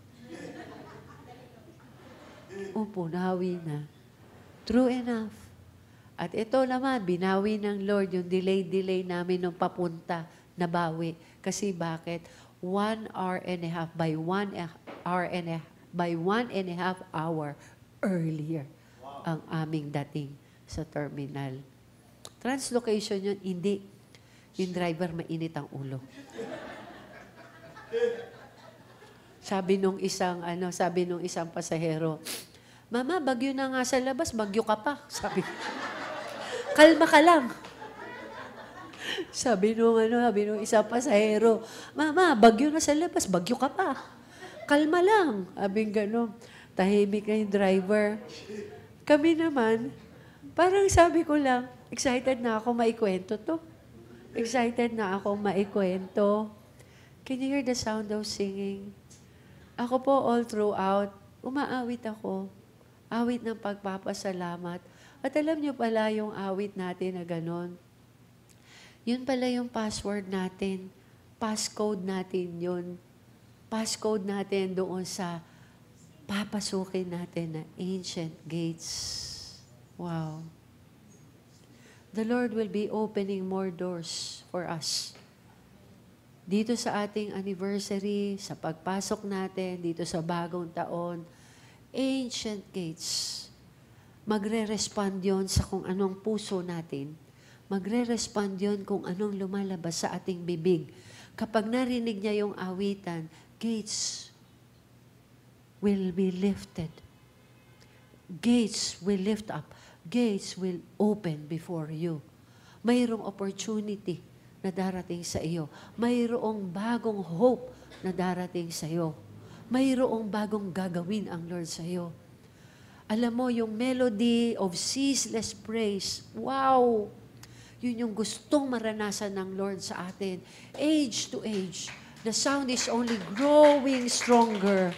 Opo, nahawi na. True enough. At ito naman, binawi ng Lord yung delay namin nung papunta, nabawi. Kasi bakit? 1 hour and a half, by 1 and a half hour earlier ang aming dating sa terminal. Translocation yun, hindi. Yung driver mainit ang ulo. Sabi nung isang pasahero, Mama, bagyo na nga sa labas, bagyo ka pa. Sabi, kalma ka lang. Sabi nung isang pasahero, Mama, bagyo na sa labas, bagyo ka pa. Kalma lang. Sabi gano'n, tahimik na yung driver. Kami naman, parang sabi ko lang, excited na ako maikwento to. Excited na ako maikwento. Can you hear the sound of singing? Ako po all throughout, umaawit ako. Awit ng pagpapasalamat. At alam niyo pala yung awit natin na gano'n. Yun pala yung password natin. Passcode natin yun. Passcode natin doon sa papasukin natin na ancient gates. Wow. The Lord will be opening more doors for us. Dito sa ating anniversary, sa pagpasok natin, dito sa bagong taon, ancient gates, magre-respond yun sa kung anong puso natin. Magre-respond yun kung anong lumalabas sa ating bibig. Kapag narinig niya yung awitan, gates will be lifted. Gates will lift up. Gates will open before you. Mayroong opportunity na darating sa iyo. Mayroong bagong hope na darating sa iyo. Mayroong bagong gagawin ang Lord sa iyo. Alam mo, yung melody of ceaseless praise, wow! Yun yung gustong maranasan ng Lord sa atin. Age to age, the sound is only growing stronger.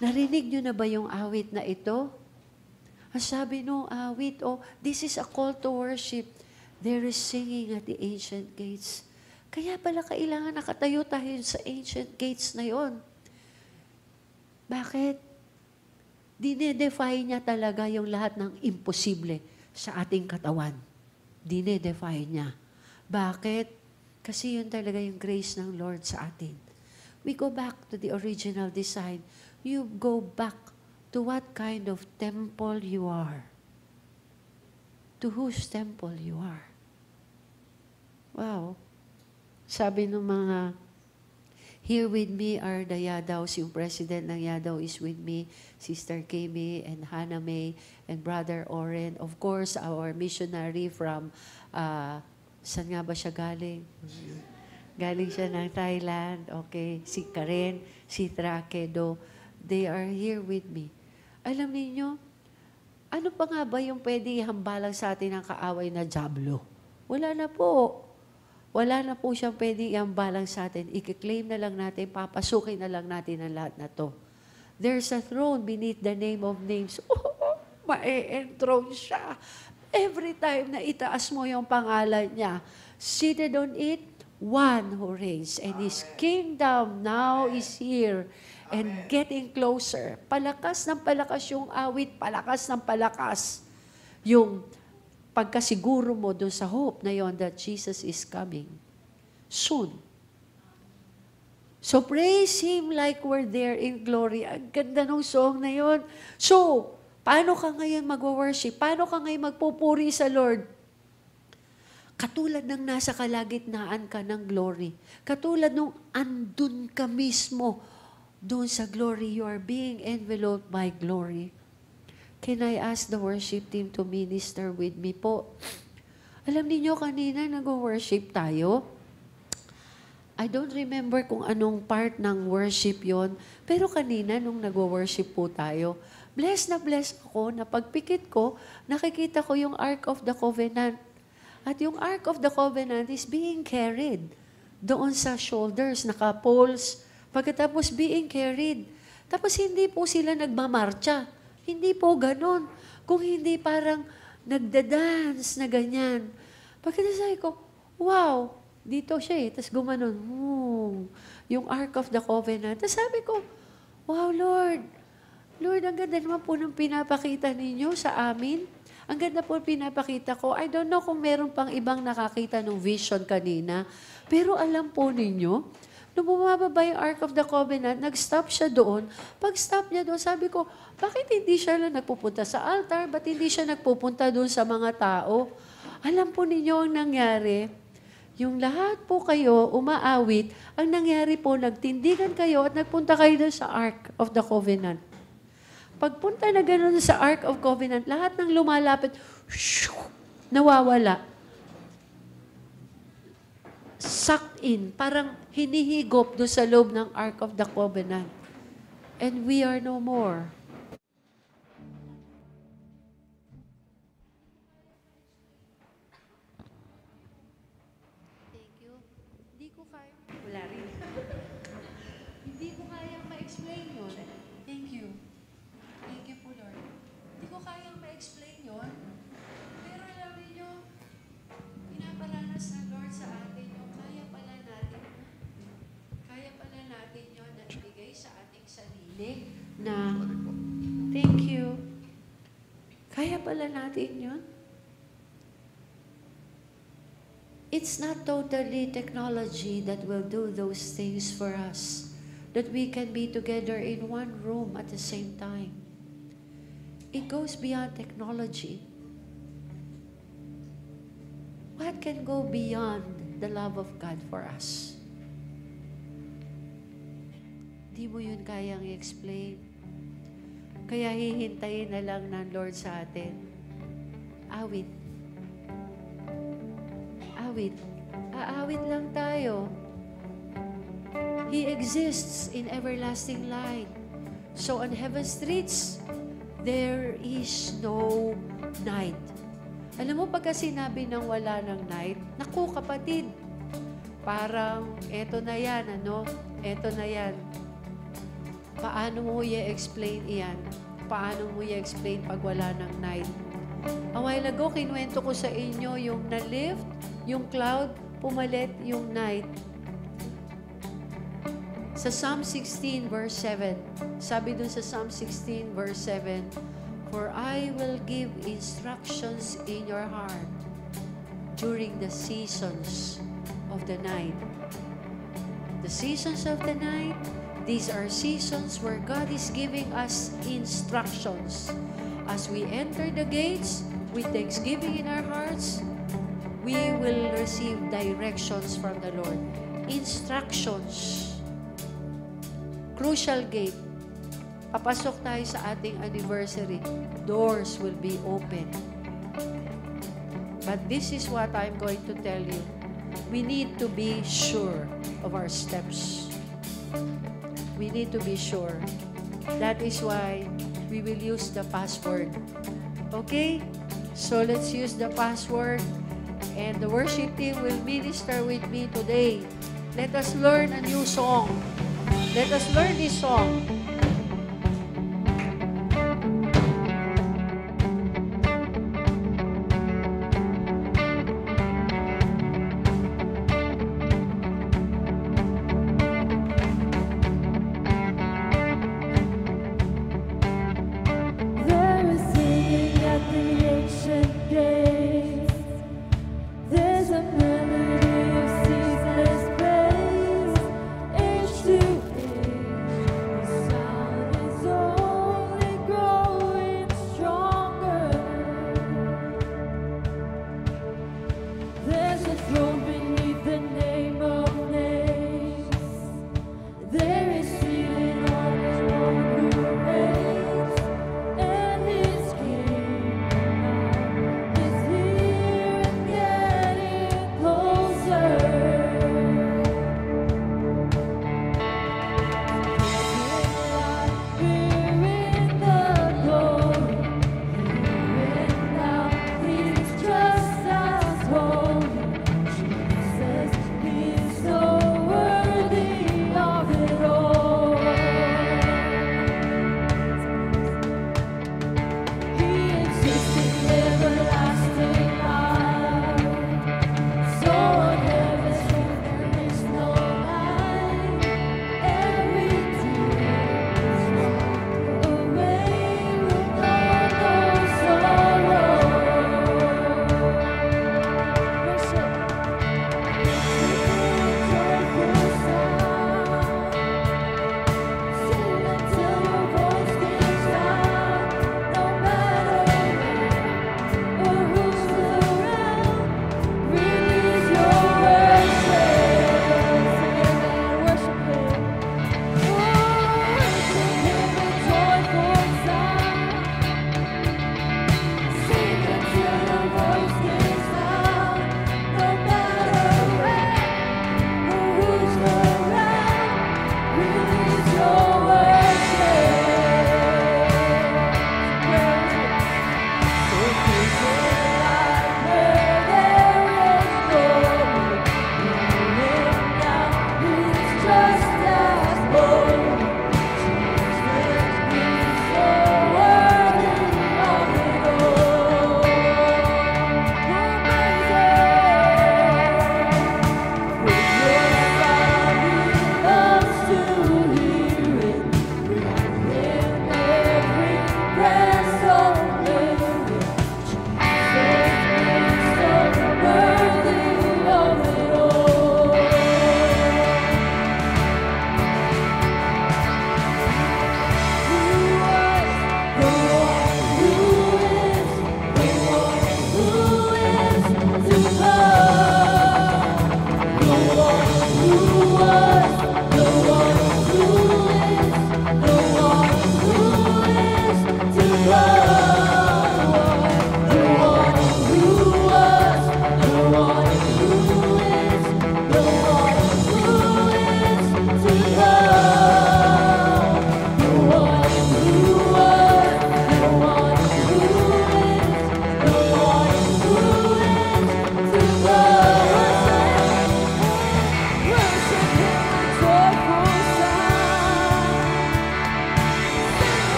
Narinig nyo na ba yung awit na ito? Ang sabi nung awit, this is a call to worship. There is singing at the ancient gates. Kaya pala kailangan nakatayo tayo sa ancient gates na yon. Bakit? Dinedefy niya talaga yung lahat ng imposible sa ating katawan. Dinedefy niya. Bakit? Kasi yun talaga yung grace ng Lord sa atin. We go back to the original design. You go back to what kind of temple you are. To whose temple you are. Wow. Sabi ng mga, here with me are the Yadaws, yung president ng Yadaw is with me, Sister Kimi and Hannah May and Brother Oren. Of course, our missionary from, saan nga ba siya galing? Galing siya ng Thailand. Okay. Si Karen, si Trakedo. They are here with me. Alam niyo, ano pa nga ba yung pwede ihambalang sa atin ng kaaway na dyablo? Wala na po. Wala na po siyang pwedeng iambalang sa atin. I-claim na lang natin, papasukin na lang natin ang lahat na to. There's a throne beneath the name of names. Ma-enthrone siya. Every time na itaas mo yung pangalan niya, seated on it, one who reigns. And His kingdom now is here and getting closer. Palakas ng palakas yung awit, palakas ng palakas yung pagkasiguro mo doon sa hope na yon that Jesus is coming soon. So praise Him like we're there in glory. Ang ganda ng song na yon. So, paano ka ngayon mag-worship? Paano ka ngayon magpupuri sa Lord? Katulad ng nasa kalagitnaan ka ng glory. Katulad nung andun ka mismo doon sa glory. You are being enveloped by glory. Can I ask the worship team to minister with me po? Alam niyo kanina nag-worship tayo. I don't remember kung anong part ng worship yon, pero kanina nung nag-worship po tayo, blessed ako na pagpikit ko, nakikita ko yung Ark of the Covenant. At yung Ark of the Covenant is being carried doon sa shoulders, naka-poles, pagkatapos being carried. Tapos hindi po sila nagmamarcha. Hindi po ganon. Kung hindi parang nagda-dance na ganyan. Pagkatapos sabi ko, wow, dito siya eh. Tapos gumanon, yung Ark of the Covenant. Tapos sabi ko, wow, Lord, ang ganda naman po ng pinapakita ninyo sa amin. Ang ganda po pinapakita ko. I don't know kung meron pang ibang nakakita ng vision kanina. Pero alam po ninyo, nung bumababa yung Ark of the Covenant, nag-stop siya doon. Pag-stop niya doon, sabi ko, bakit hindi siya lang nagpupunta sa altar? Ba't hindi siya nagpupunta doon sa mga tao? Alam po ninyo ang nangyari. Yung lahat po kayo umaawit, ang nangyari po, nagtindigan kayo at nagpunta kayo doon sa Ark of the Covenant. Pagpunta na gano'n sa Ark of Covenant, lahat ng lumalapit, nawawala. Sucked in, parang hinihigop doon sa loob ng Ark of the Covenant. And we are no more. Thank you. Hindi ko kaya. Wala rin. Hindi ko kayang ma-explain yun. Thank you. Thank you po, Lord. Hindi ko kayang ma-explain yun. Pero alam niyo, pinaparanas ng Lord sa atin yung kaya pala natin yun na ibigay sa ating sarili na pala natin yun. It's not totally technology that will do those things for us, that we can be together in one room at the same time. It goes beyond technology. What can go beyond the love of God for us? Di mo yun kayang i-explain. Kaya hihintayin na lang ng Lord sa atin. Awit. Awit. Aawit lang tayo. He exists in everlasting light. So on heaven's streets, there is no night. Alam mo, pagka sinabi ng wala ng night, naku kapatid, parang eto na yan, eto na yan. Paano mo i-explain iyan? Paano mo i-explain pag wala ng night? A while ago, kinuwento ko sa inyo yung na-lift, yung cloud, pumalit yung night. Sa Psalm 16 verse 7, sabi dun sa Psalm 16 verse 7, "For I will give instructions in your heart during the seasons of the night." The seasons of the night, these are seasons where God is giving us instructions. As we enter the gates with thanksgiving in our hearts, we will receive directions from the Lord. Instructions. Crucial gate. Papasok tayo sa ating anniversary. Doors will be open. But this is what I'm going to tell you. We need to be sure of our steps. We need to be sure. That is why we will use the password. Okay? So let's use the password. And the worship team will minister with me today. Let us learn a new song. Let us learn this song. There's a melody of ceaseless praise, age to age.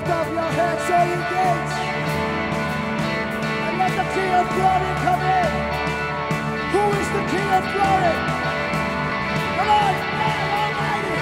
Lift up your heads, all you gates, and let the King of Glory come in. Who is the King of Glory? The Lord God Almighty.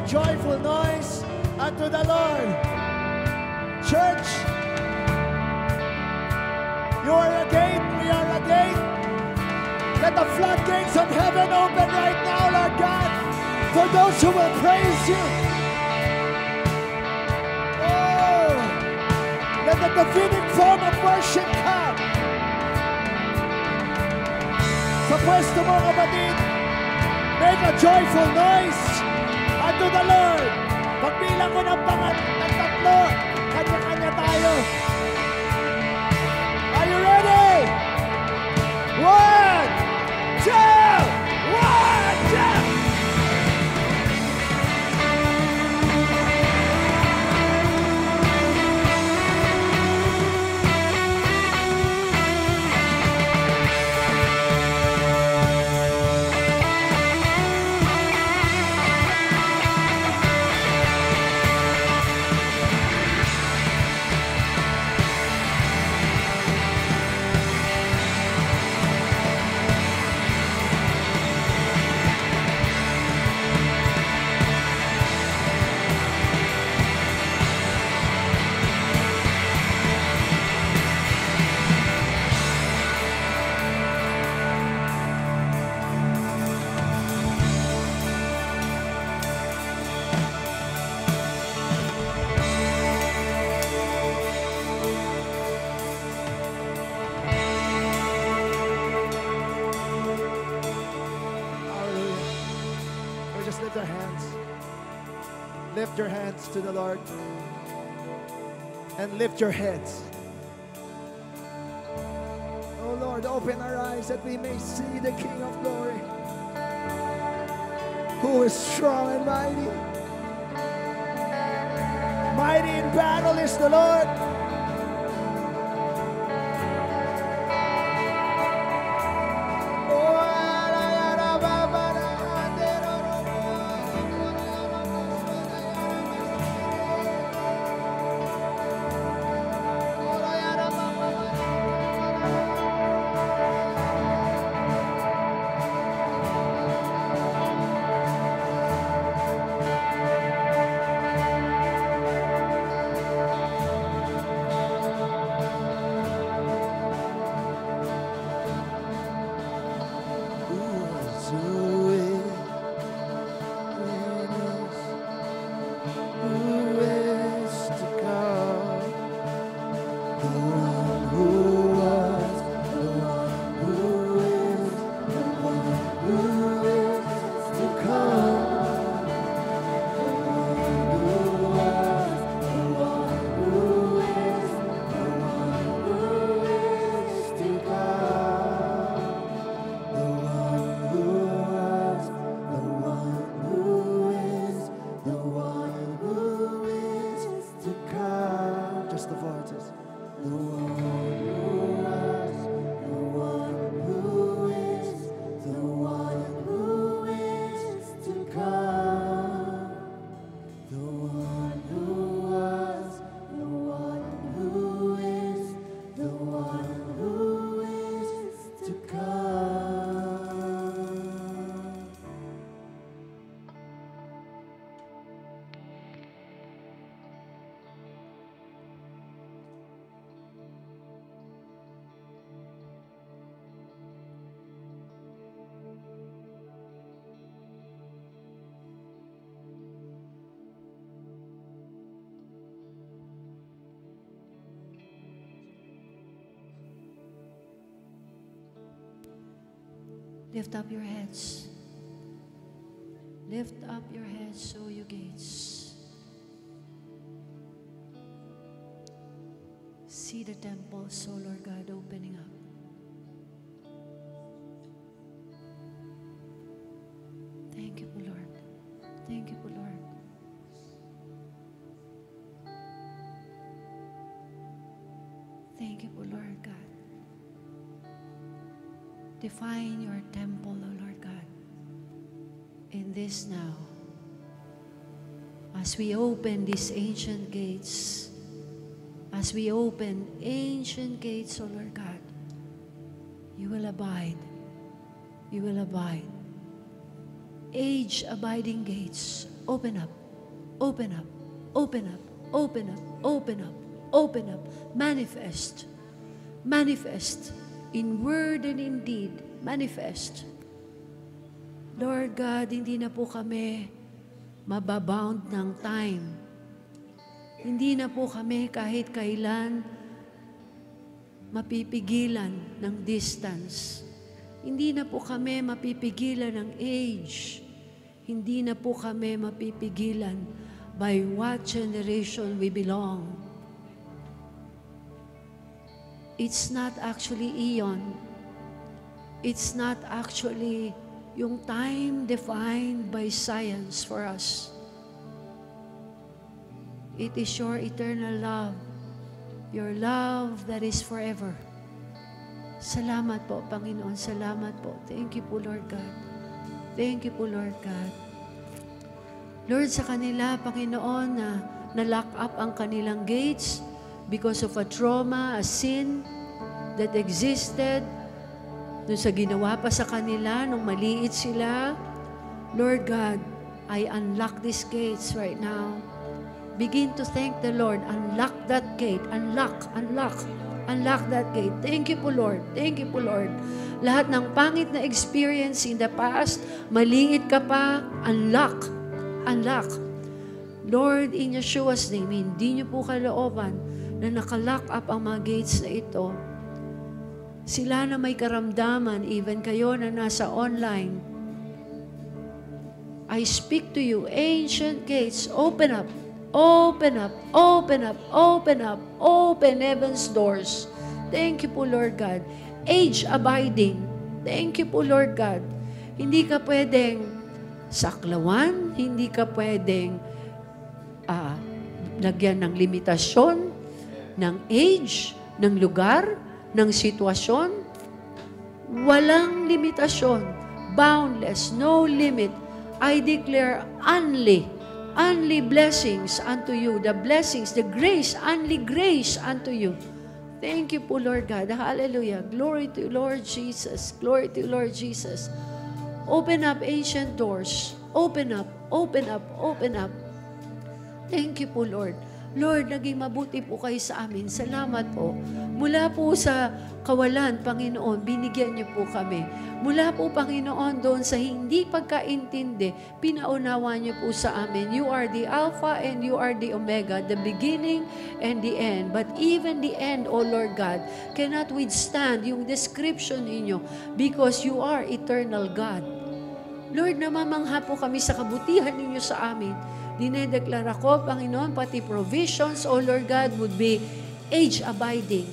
Joyful noise unto the Lord. Church, you are a gate, we are a gate. Let the floodgates of heaven open right now, Lord God, for those who will praise you. Oh, let the Davidic form of worship come. Sa pwesto mo, kapatid, make a joyful noise unto the Lord. Pagbilang ko ng tatlo, kanya-kanya tayo. Are you ready? 1, 2, 1, 2. Lift your hands to the Lord and lift your heads. Oh Lord, open our eyes that we may see the King of Glory, who is strong and mighty. Mighty in battle is the Lord. Lift up your heads. Lift up your heads, O you gates. See the temples, O Lord God, opening up. Thank you, Lord. Thank you, Lord. Thank you, Lord God. Define your temple, O Lord God, in this now. As we open these ancient gates, as we open ancient gates, O Lord God, you will abide. You will abide. Age-abiding gates, open up, open up, open up, open up, open up, open up, manifest, manifest, in word and in deed, manifest. Lord God, hindi na po kami mababound ng time. Hindi na po kami kahit kailan mapipigilan ng distance. Hindi na po kami mapipigilan ng age. Hindi na po kami mapipigilan by what generation we belong. It's not actually eon. It's not actually yung time defined by science for us. It is your eternal love. Your love that is forever. Salamat po, Panginoon. Salamat po. Thank you po, Lord God. Thank you po, Lord God. Lord, sa kanila, Panginoon, na na-lock up ang kanilang gates because of a trauma, a sin that existed doon sa ginawa pa sa kanila nung maliit sila. Lord God, I unlock these gates right now. Begin to thank the Lord. Unlock that gate. Unlock, unlock, unlock that gate. Thank you po, Lord. Thank you po, Lord. Lahat ng pangit na experience in the past, maliit ka pa, unlock, unlock. Lord, in Yeshua's name, hindi niyo po kalooban na nakalock up ang mga gates na ito. Sila na may karamdaman, even kayo na nasa online, I speak to you, ancient gates, open up, open up, open up, open up, open heaven's doors. Thank you po, Lord God. Age abiding. Thank you po, Lord God. Hindi ka pwedeng saklawan, hindi ka pwedeng lagyan ng limitasyon, ng age, ng lugar, ng sitwasyon. Walang limitasyon. Boundless, no limit. I declare only blessings unto you. The blessings, the grace, only grace unto you. Thank you po, Lord God. Hallelujah. Glory to Lord Jesus. Glory to Lord Jesus. Open up ancient doors. Open up, open up, open up. Thank you po, Lord. Lord, naging mabuti po kayo sa amin. Salamat po. Mula po sa kawalan, Panginoon, binigyan niyo po kami. Mula po, Panginoon, doon sa hindi pagkaintindi, pinaunawa niyo po sa amin. You are the Alpha and you are the Omega, the beginning and the end. But even the end, O Lord God, cannot withstand yung description ninyo because you are eternal God. Lord, namamangha po kami sa kabutihan ninyo sa amin. Dinedeklara ko, Panginoon, pati provisions, O Lord God, would be age-abiding.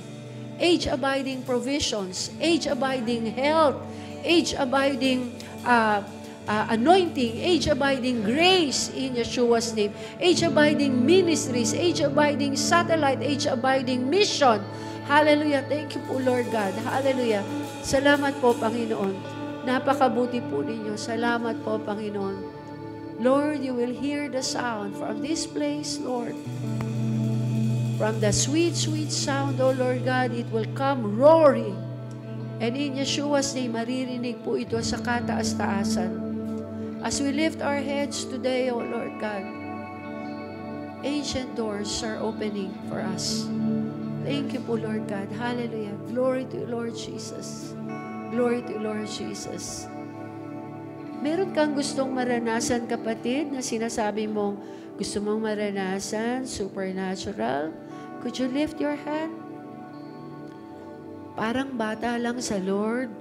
Age-abiding provisions, age-abiding health, age-abiding anointing, age-abiding grace in Yeshua's name, age-abiding ministries, age-abiding satellite, age-abiding mission. Hallelujah. Thank you po, Lord God. Hallelujah. Salamat po, Panginoon. Napakabuti po ninyo. Salamat po, Panginoon. Lord, you will hear the sound from this place, Lord. From the sweet, sweet sound, O Lord God, it will come roaring. And in Yeshua's name, maririnig po ito sa kataas-taasan. As we lift our heads today, O Lord God, ancient doors are opening for us. Thank you po, Lord God. Hallelujah. Glory to you, Lord Jesus. Glory to you, Lord Jesus. Meron kang gustong maranasan, kapatid, na sinasabi mong gusto mong maranasan, supernatural? Could you lift your hand? Parang bata lang sa Lord.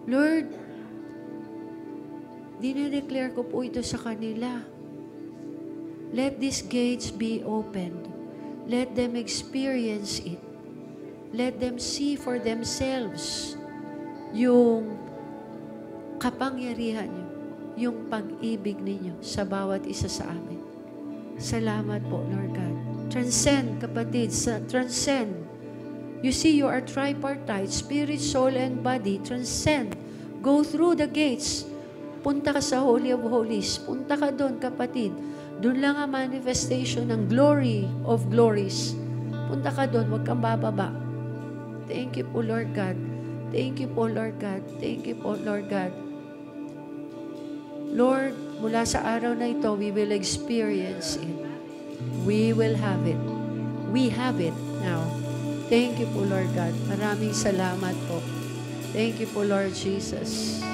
Lord, dinedeclare ko po ito sa kanila. Let these gates be opened. Let them experience it. Let them see for themselves yung kapangyarihan niyo, yung pag-ibig ninyo sa bawat isa sa amin. Salamat po, Lord God. Transcend, kapatid, transcend. You see, you are tripartite, spirit, soul, and body. Transcend. Go through the gates. Punta ka sa Holy of Holies. Punta ka doon, kapatid. Doon lang ang manifestation ng glory of glories. Punta ka doon, huwag kang bababa. Thank you po, Lord God. Thank you po, Lord God. Thank you po, Lord God. Lord, mula sa araw na ito, we will experience it. We will have it. We have it now. Thank you po, Lord God. Maraming salamat po. Thank you po, Lord Jesus.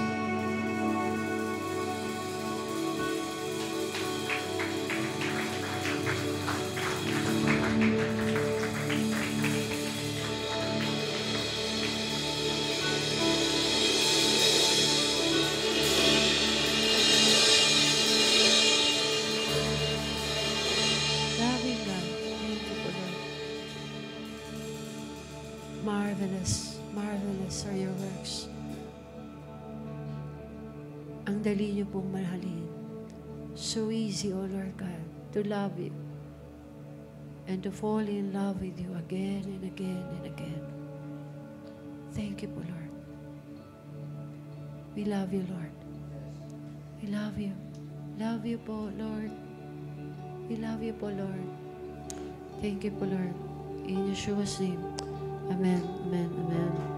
Marvelous, marvelous are your works. Ang dali niyo pong mahalin. So easy, O Lord God, to love you and to fall in love with you again and again and again. Thank you po, Lord. We love you, Lord. We love you. Love you po, Lord. We love you po, Lord. Thank you po, Lord. In Yeshua's name. Amen, amen, amen.